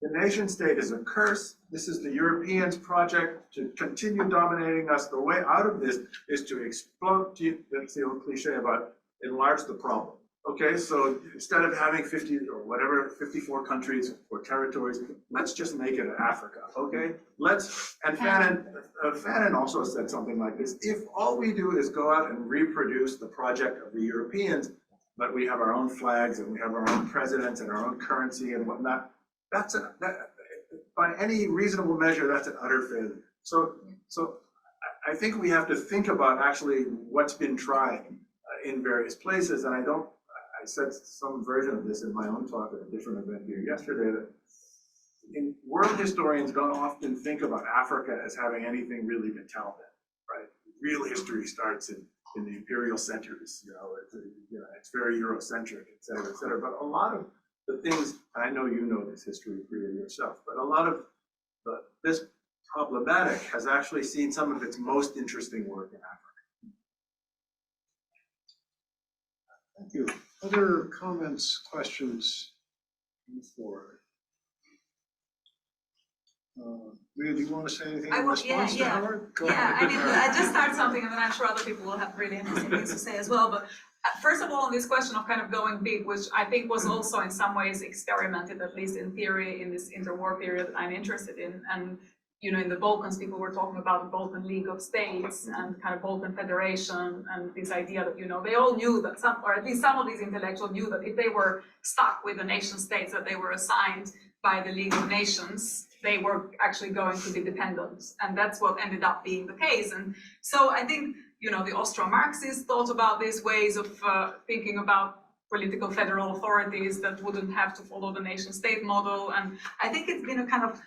The nation state is a curse. This is the Europeans' project to continue dominating us. The way out of this is to explode, that's the old cliche about enlarge the problem. Okay, so instead of having 50 or whatever, 54 countries or territories, let's just make it Africa, okay? And Fanon also said something like this: if all we do is go out and reproduce the project of the Europeans, but we have our own flags and we have our own presidents and our own currency and whatnot, by any reasonable measure, that's an utter failure. So I think we have to think about actually what's been tried in various places, and I said some version of this in my own talk at a different event here yesterday, that world historians don't often think about Africa as having anything really to tell them, right? Real history starts in in the imperial centers, it's very Eurocentric, et cetera, but a lot of the things, I know you know this history, Priya, yourself, but a lot of this problematic has actually seen some of its most interesting work in Africa. Thank you. Other comments, questions on the floor? Rhea, do you want to say anything in response to Howard? Go Yeah, ahead. I mean, I just start something and then I'm sure other people will have really interesting things to say as well. But first of all, on this question of kind of going big, which I think was also in some ways experimented, at least in theory, in this interwar period that I'm interested in. And, in the Balkans, people were talking about the Balkan League of States and kind of Balkan Federation and this idea that, they all knew that or at least some of these intellectuals knew that if they were stuck with the nation states that they were assigned by the League of Nations, they were actually going to be dependent. And that's what ended up being the case. And so I think, the Austro-Marxists thought about these ways of thinking about political federal authorities that wouldn't have to follow the nation state model. And I think it's been a kind of,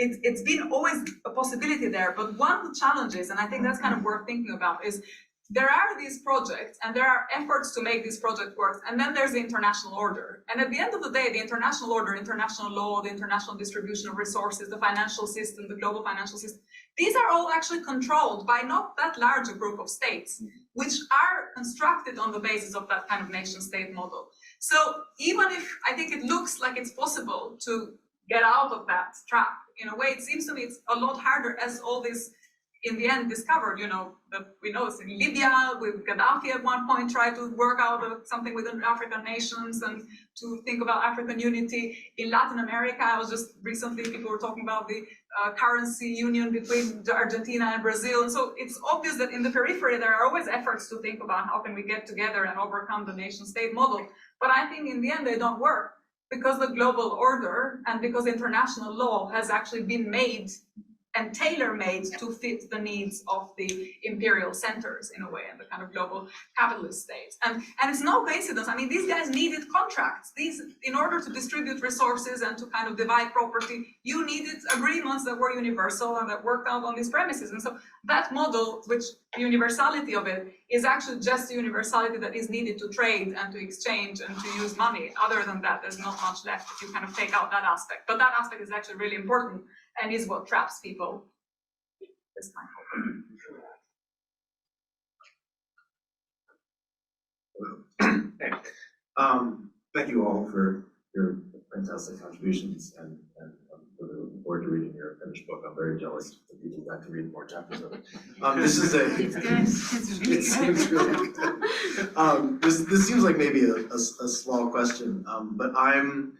it's been always a possibility there. But one of the challenges, and I think that's kind of worth thinking about, is there are these projects and there are efforts to make these projects work, and then there's the international order. And at the end of the day, the international order, international law, the international distribution of resources, the financial system, the global financial system, these are all actually controlled by not that large a group of states, which are constructed on the basis of that kind of nation-state model. So even if I think it looks like it's possible to get out of that trap, in a way, it seems to me it's a lot harder, as all this in the end discovered, that we know it's in Libya, with Gaddafi at one point tried to work out something within African nations and to think about African unity. In Latin America, I was just recently, people were talking about the currency union between Argentina and Brazil. And so it's obvious that in the periphery, there are always efforts to think about how can we get together and overcome the nation state model. But I think in the end, they don't work because the global order and because international law has actually been made and tailor-made to fit the needs of the imperial centers in a way, and the kind of global capitalist states. And it's no coincidence. I mean, these guys needed contracts. In order to distribute resources and to kind of divide property, you needed agreements that were universal and that worked out on these premises. And so that model, which the universality of it is actually just the universality that is needed to trade and to exchange and to use money. Other than that, there's not much left if you kind of take out that aspect. But that aspect is actually really important and is what traps people. This time. Hey, thank you all for your fantastic contributions, and I'm really looking forward to reading your finished book. I'm very jealous that people got to read more chapters of it. This is It's good. It's really it seems really good. This seems like maybe a small question, but I'm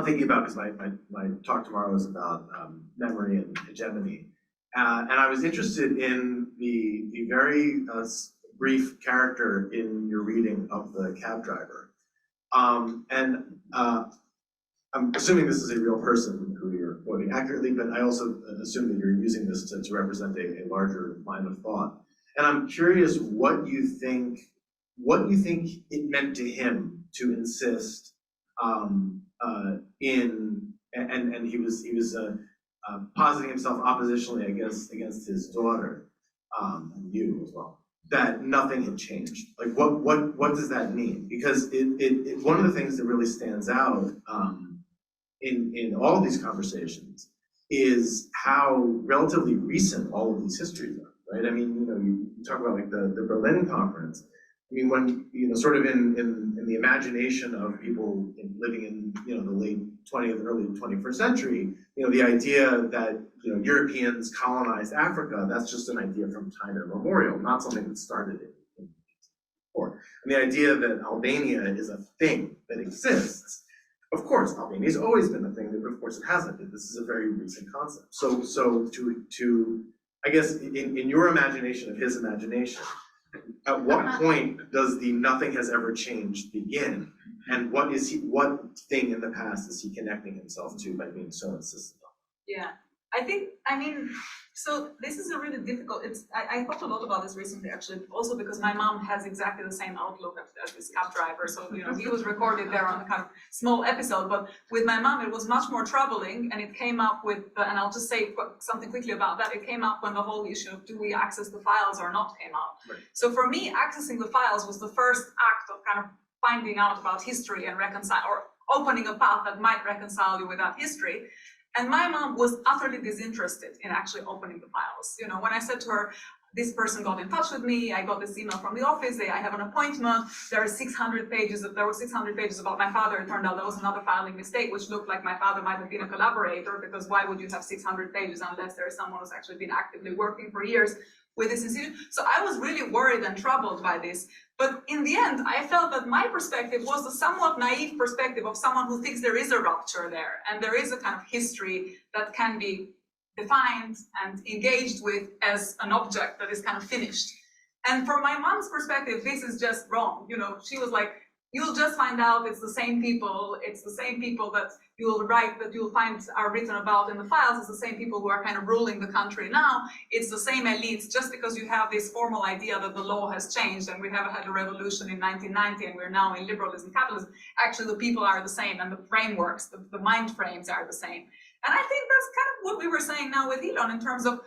thinking about, because my talk tomorrow is about memory and hegemony, and I was interested in the very brief character in your reading of the cab driver, and I'm assuming this is a real person who you're quoting accurately, but I also assume that you're using this to represent a larger line of thought. And I'm curious what you think it meant to him to insist and he was positing himself oppositionally against his daughter, and you as well, that nothing had changed. Like what does that mean? Because it one of the things that really stands out in all of these conversations is how relatively recent all of these histories are, right? I mean, you talk about like the Berlin Conference. I mean, when, sort of in the imagination of people living in, the late 20th, early 21st century, the idea that, Europeans colonized Africa, that's just an idea from time immemorial, not something that started in before. And the idea that Albania is a thing that exists, of course, Albania's always been a thing, but of course it hasn't. This is a very recent concept. So to I guess, in your imagination of his imagination, at what point does the nothing has ever changed begin? And what thing in the past is he connecting himself to by being so insistent on? Yeah, I think, so this is a really difficult, I thought a lot about this recently, actually, also because my mom has exactly the same outlook as this cab driver. So, he was recorded there on a kind of small episode, but with my mom, it was much more troubling, and it came up with, and I'll just say something quickly about that. It came up when the whole issue of do we access the files or not came up. Right. So for me, accessing the files was the first act of kind of finding out about history and opening a path that might reconcile you with that history. And my mom was utterly disinterested in actually opening the files. When I said to her, this person got in touch with me, I got this email from the office, I have an appointment, there were 600 pages about my father. It turned out there was another filing mistake, which looked like my father might have been a collaborator, because why would you have 600 pages unless there is someone who's actually been actively working for years with this institution? So I was really worried and troubled by this. But in the end, I felt that my perspective was the somewhat naive perspective of someone who thinks there is a rupture there, and there is a kind of history that can be defined and engaged with as an object that is kind of finished. And from my mom's perspective, this is just wrong. She was like, you'll just find out it's the same people that you'll find are written about in the files. It's the same people who are kind of ruling the country now. It's the same elites. Just because you have this formal idea that the law has changed and we have had a revolution in 1990 and we're now in liberalism, capitalism, actually the people are the same, and the frameworks, the mind frames are the same. And I think that's kind of what we were saying now with Helon in terms of,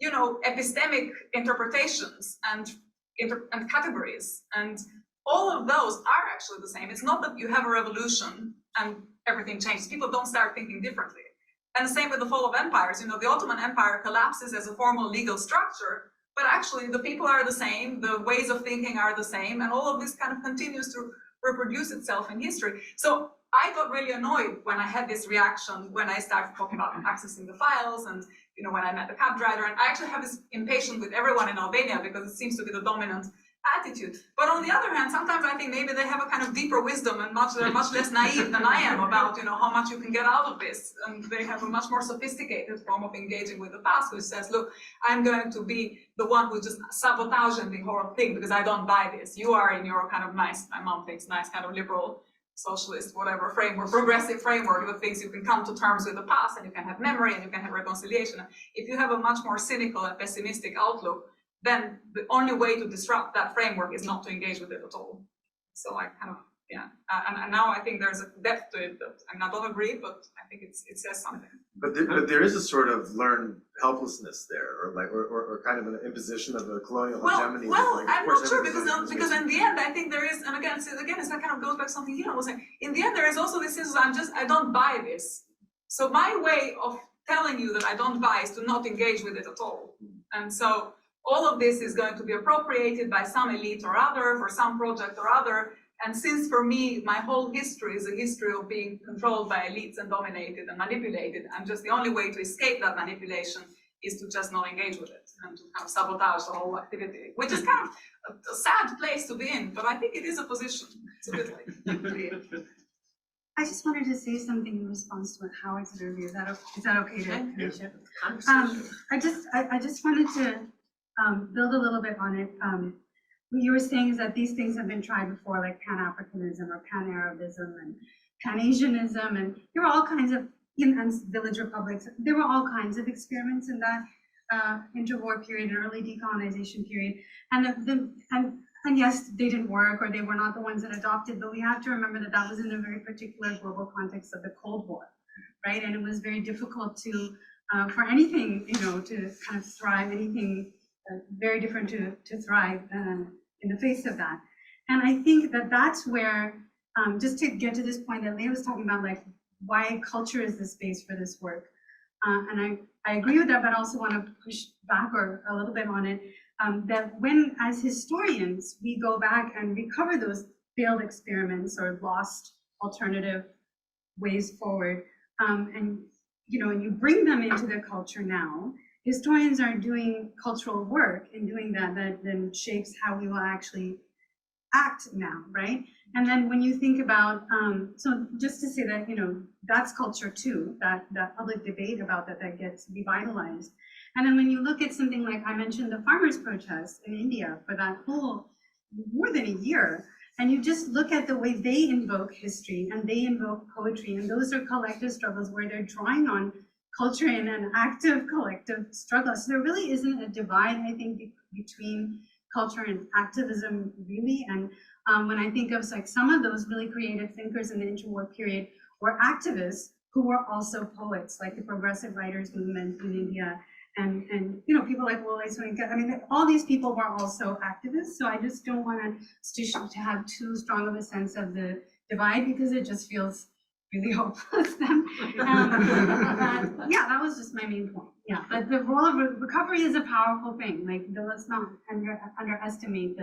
epistemic interpretations and categories. And all of those are actually the same. It's not that you have a revolution and everything changes. People don't start thinking differently. And the same with the fall of empires. The Ottoman Empire collapses as a formal legal structure, but actually the people are the same, the ways of thinking are the same, and all of this kind of continues to reproduce itself in history. So I got really annoyed when I had this reaction when I started talking about accessing the files, and when I met the cab driver. And I actually have this impatience with everyone in Albania because it seems to be the dominant attitude. But on the other hand, sometimes I think maybe they have a kind of deeper wisdom and they're much less naive than I am about how much you can get out of this. And they have a much more sophisticated form of engaging with the past, which says, look, I'm going to be the one who's just sabotaging the whole thing because I don't buy this. You are in your kind of nice, my mom thinks, nice kind of liberal, socialist, whatever framework, progressive framework that thinks you can come to terms with the past and you can have memory and you can have reconciliation. If you have a much more cynical and pessimistic outlook, then the only way to disrupt that framework is not to engage with it at all. So I kind of, and now I think there's a depth to it that I don't agree, but I think it says something. But there is a sort of learned helplessness there, or kind of an imposition of a colonial hegemony. Well, I'm not sure because in the end I think there is, and again, it's that kind of goes back to something Helon was saying. In the end, there is also this sense of I don't buy this. So my way of telling you that I don't buy is to not engage with it at all. And so all of this is going to be appropriated by some elite or other for some project or other. And since for me, my whole history is a history of being controlled by elites and dominated and manipulated, and just the only way to escape that manipulation is to just not engage with it and to kind of sabotage the whole activity, which is kind of a sad place to be in, but I think it is a position. It's a good place to be in. I just wanted to say something in response to what Howard said earlier. Is that okay to finish it? I just wanted to build a little bit on it. What you were saying is that these things have been tried before, like Pan-Africanism or Pan-Arabism and Pan-Asianism, and there were all kinds of, and village republics. There were all kinds of experiments in that interwar period and early decolonization period. And yes, they didn't work, or they were not the ones that adopted, but we have to remember that that was in a very particular global context of the Cold War, right? And it was very difficult to, for anything, to kind of thrive, anything very different to thrive in the face of that. And I think that that's where, just to get to this point that Leah was talking about, like why culture is the space for this work. And I agree with that, but I also want to push back or a little bit on it, that when, as historians, we go back and recover those failed experiments or lost alternative ways forward, and you bring them into the culture now, historians are doing cultural work and doing that then shapes how we will actually act now, right? And then when you think about, so just to say that, that's culture too, that public debate about that gets revitalized. And then when you look at something like, I mentioned the farmers' protests in India for that whole more than a year, and you just look at the way they invoke history and they invoke poetry, and those are collective struggles where they're drawing on culture in an active collective struggle. So there really isn't a divide, I think, between culture and activism, really. And when I think of like some of those really creative thinkers in the interwar period were activists who were also poets, like the progressive writers movement in India, and you know, people like Wole Soyinka. I mean, all these people were also activists. So I just don't want to have too strong of a sense of the divide, because it just feels really hopeless then. Yeah, that was just my main point. Yeah, but the role of recovery is a powerful thing. Like, let's not underestimate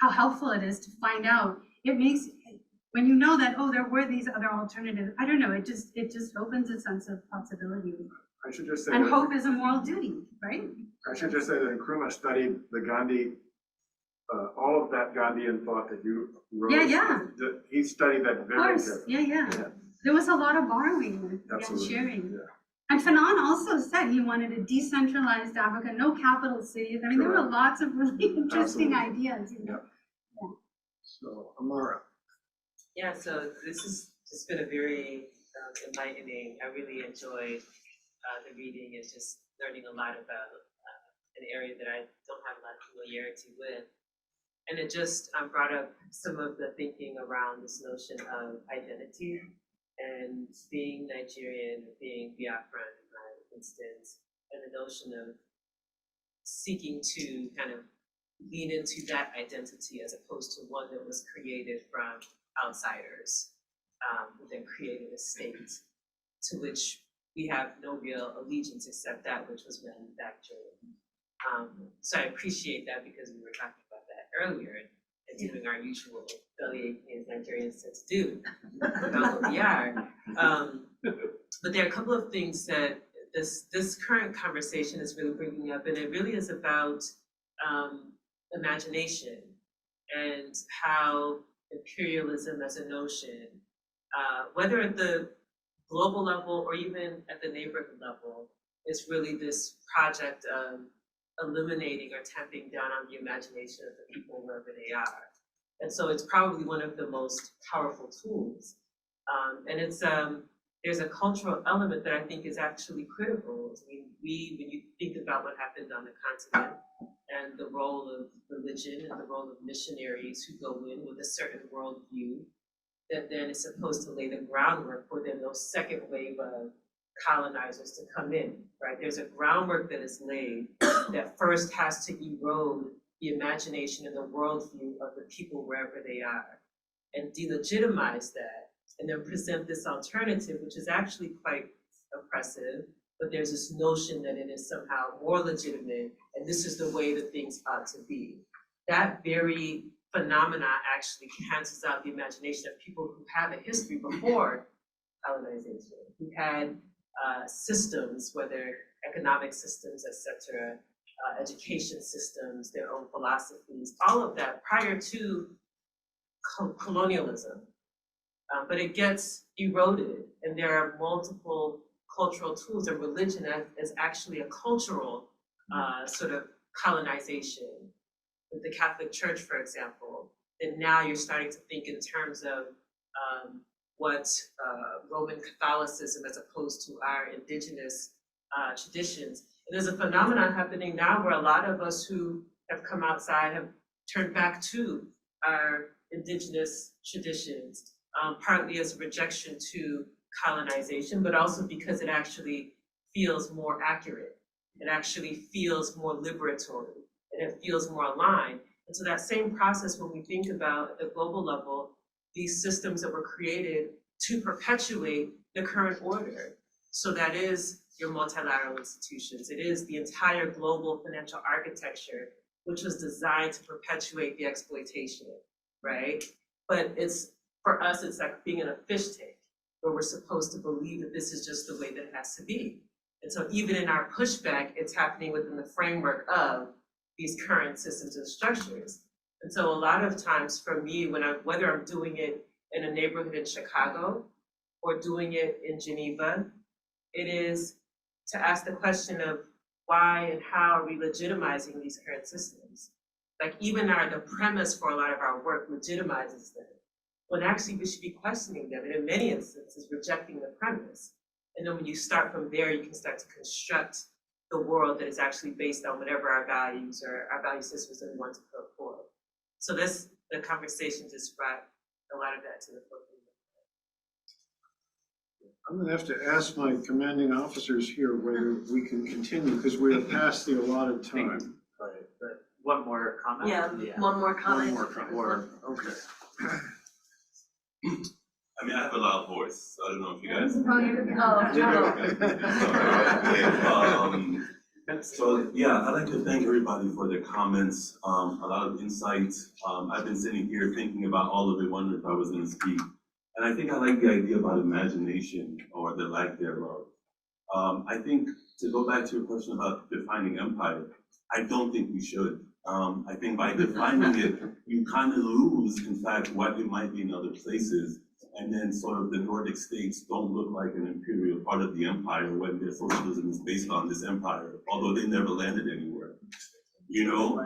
how helpful it is to find out. It makes, when you know that, oh, there were these other alternatives, I don't know, it just opens a sense of possibility. I should just say And that, hope is a moral duty, right? I should just say that Nkrumah studied the Gandhi, all of that Gandhian thought that you wrote. Yeah. He studied that Of very course, carefully. yeah. There was a lot of borrowing and Absolutely, sharing. yeah. And Fanon also said he wanted a decentralized Africa, no capital cities. I mean, there were Correct. lots of really interesting Absolutely. ideas. You know? So, Amara. Yeah, so this has just been a very enlightening. I really enjoyed the reading and just learning a lot about an area that I don't have a lot of familiarity with. And it just brought up some of the thinking around this notion of identity and being Nigerian, being Biafran in my instance, and the notion of seeking to kind of lean into that identity as opposed to one that was created from outsiders, who then created a state to which we have no real allegiance except that which was manufactured. So I appreciate that, because we were talking about that earlier and doing our usual belly aching as Nigerians tend to do about what we are. But there are a couple of things that this current conversation is really bringing up, and it really is about imagination and how imperialism as a notion, whether at the global level or even at the neighborhood level, is really this project of eliminating or tamping down on the imagination of the people wherever they are. And so it's probably one of the most powerful tools. And it's there's a cultural element that I think is actually critical. I mean, when you think about what happened on the continent and the role of religion and the role of missionaries who go in with a certain worldview, that then is supposed to lay the groundwork for then those second wave of colonizers to come in, right? There's a groundwork that is laid that first has to erode the imagination and the worldview of the people wherever they are, and delegitimize that, and then present this alternative, which is actually quite oppressive, but there's this notion that it is somehow more legitimate, and this is the way that things ought to be. That very phenomena actually cancels out the imagination of people who have a history before colonization, who had systems, whether economic systems, etc., education systems, their own philosophies, all of that prior to colonialism. But it gets eroded, and there are multiple cultural tools, and religion is actually a cultural sort of colonization. With the Catholic Church, for example, and now you're starting to think in terms of what Roman Catholicism as opposed to our indigenous traditions. And there's a phenomenon happening now where a lot of us who have come outside have turned back to our indigenous traditions, partly as a rejection to colonization, but also because it actually feels more accurate. It actually feels more liberatory, and it feels more aligned. And so that same process, when we think about at the global level, these systems that were created to perpetuate the current order. So that is your multilateral institutions. It is the entire global financial architecture, which was designed to perpetuate the exploitation, right? But for us, it's like being in a fish tank, where we're supposed to believe that this is just the way that it has to be. And so even in our pushback, it's happening within the framework of these current systems and structures. And so a lot of times for me, whether I'm doing it in a neighborhood in Chicago or doing it in Geneva, it is to ask the question of why and how are we legitimizing these current systems? Like even the premise for a lot of our work legitimizes them, when actually we should be questioning them, and in many instances rejecting the premise. And then when you start from there, you can start to construct the world that is actually based on whatever our values or our value systems that we want to put forward. So the conversation just brought a lot of that to the forefront. I'm gonna have to ask my commanding officers here whether we can continue, because we are past the allotted time. Right, but one more comment? One more comment. Okay. I mean, I have a loud voice, so I don't know if you guys. So yeah, I'd like to thank everybody for their comments, a lot of insight. I've been sitting here thinking about all of it, wondering if I was gonna speak. And I think I like the idea about imagination or the lack thereof. I think to go back to your question about defining empire, I don't think we should. I think by defining it, you kind of lose, in fact, what it might be in other places. And then sort of the Nordic states don't look like an imperial part of the empire when their socialism is based on this empire, although they never landed anywhere. You know,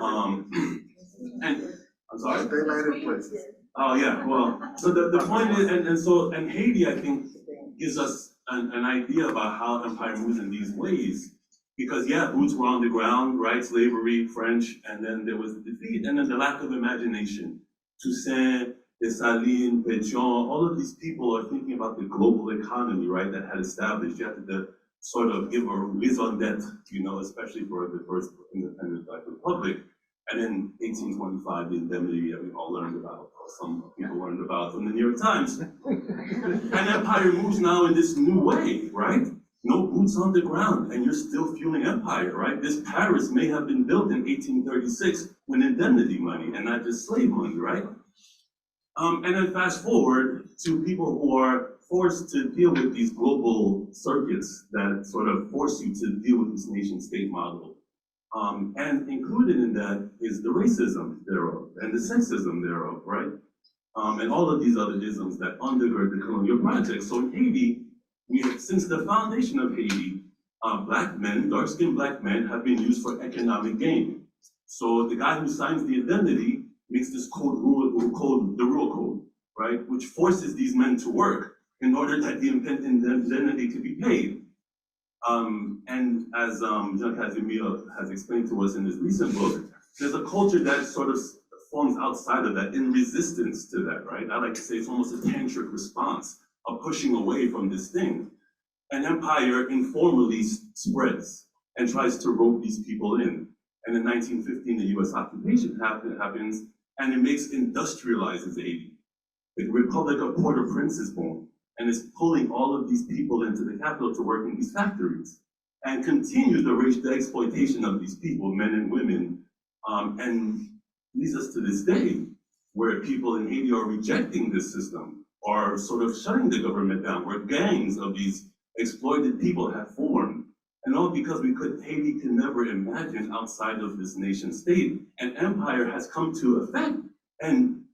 and I'm sorry? They landed places. Oh, yeah, well, so the point is, and Haiti, I think, gives us an idea about how empire moves in these ways. Because yeah, boots were on the ground, right, slavery, French, and then there was the defeat, and then the lack of imagination. Toussaint, Dessalines, Pétion, all of these people are thinking about the global economy, right, that had established. You had to sort of give a raison d'etre, you know, especially for the first independent Black Republic. And then 1825, the indemnity that we all learned about, or some people learned about from the New York Times. And empire moves now in this new way, right? No boots on the ground, and you're still fueling empire, right? This Paris may have been built in 1836 with indemnity money and not just slave money, right? And then fast forward to people who are forced to deal with these global circuits that sort of force you to deal with this nation state model. And included in that is the racism thereof and the sexism thereof, right? And all of these other isms that undergird the colonial project. So in Haiti, since the foundation of Haiti, Black men, dark-skinned Black men, have been used for economic gain. So the guy who signs the indemnity makes this the rule code, right, which forces these men to work in order that the indemnity could be paid. And as Jean Casimir has explained to us in his recent book, there's a culture that sort of forms outside of that in resistance to that, right? I like to say it's almost a tantric response of pushing away from this thing. An empire informally spreads and tries to rope these people in. And in 1915, the US occupation happens, and it industrializes Haiti. The Republic of Port-au-Prince is born, and is pulling all of these people into the capital to work in these factories, and continue the exploitation of these people, men and women, and leads us to this day, where people in Haiti are rejecting this system, or sort of shutting the government down, where gangs of these exploited people have formed. And all because Haiti can never imagine outside of this nation state. An empire has come to effect, and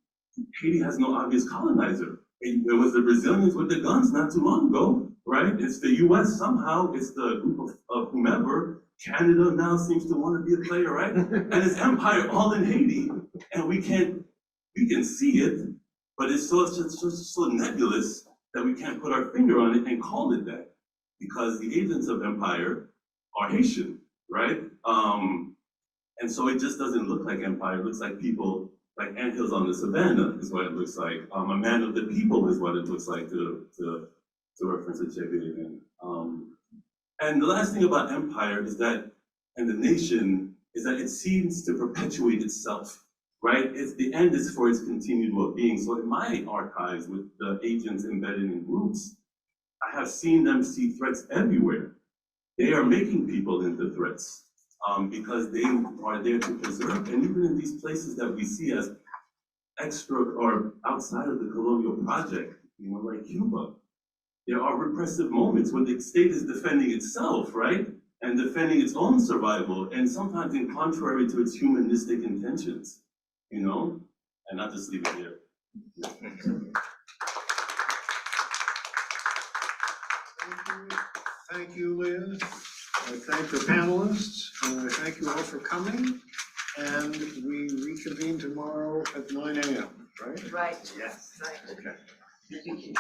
Haiti has no obvious colonizer. It was the Brazilians with the guns not too long ago, right? It's the US somehow, it's the group of whomever. Canada now seems to want to be a player, right? And it's empire all in Haiti, and we can see it, but it's so nebulous that we can't put our finger on it and call it that, because the agents of empire are Haitian, right? And so it just doesn't look like empire. It looks like people, like anthills on the savannah is what it looks like. A man of the people is what it looks like, to reference to Che again. And the last thing about empire is that, and the nation, is that it seems to perpetuate itself, right? The end is for its continued well-being. So in my archives with the agents embedded in groups, I have seen them see threats everywhere. They are making people into threats because they are there to preserve. And even in these places that we see as extra or outside of the colonial project, you know, like Cuba, there are repressive moments when the state is defending itself, right? And defending its own survival, and sometimes in contrary to its humanistic intentions, you know? And I'll just leave it here. Thank you, Liz. I thank the panelists, and I thank you all for coming. And we reconvene tomorrow at 9 a.m., right? Right. Yes. Right. Okay. Thank you.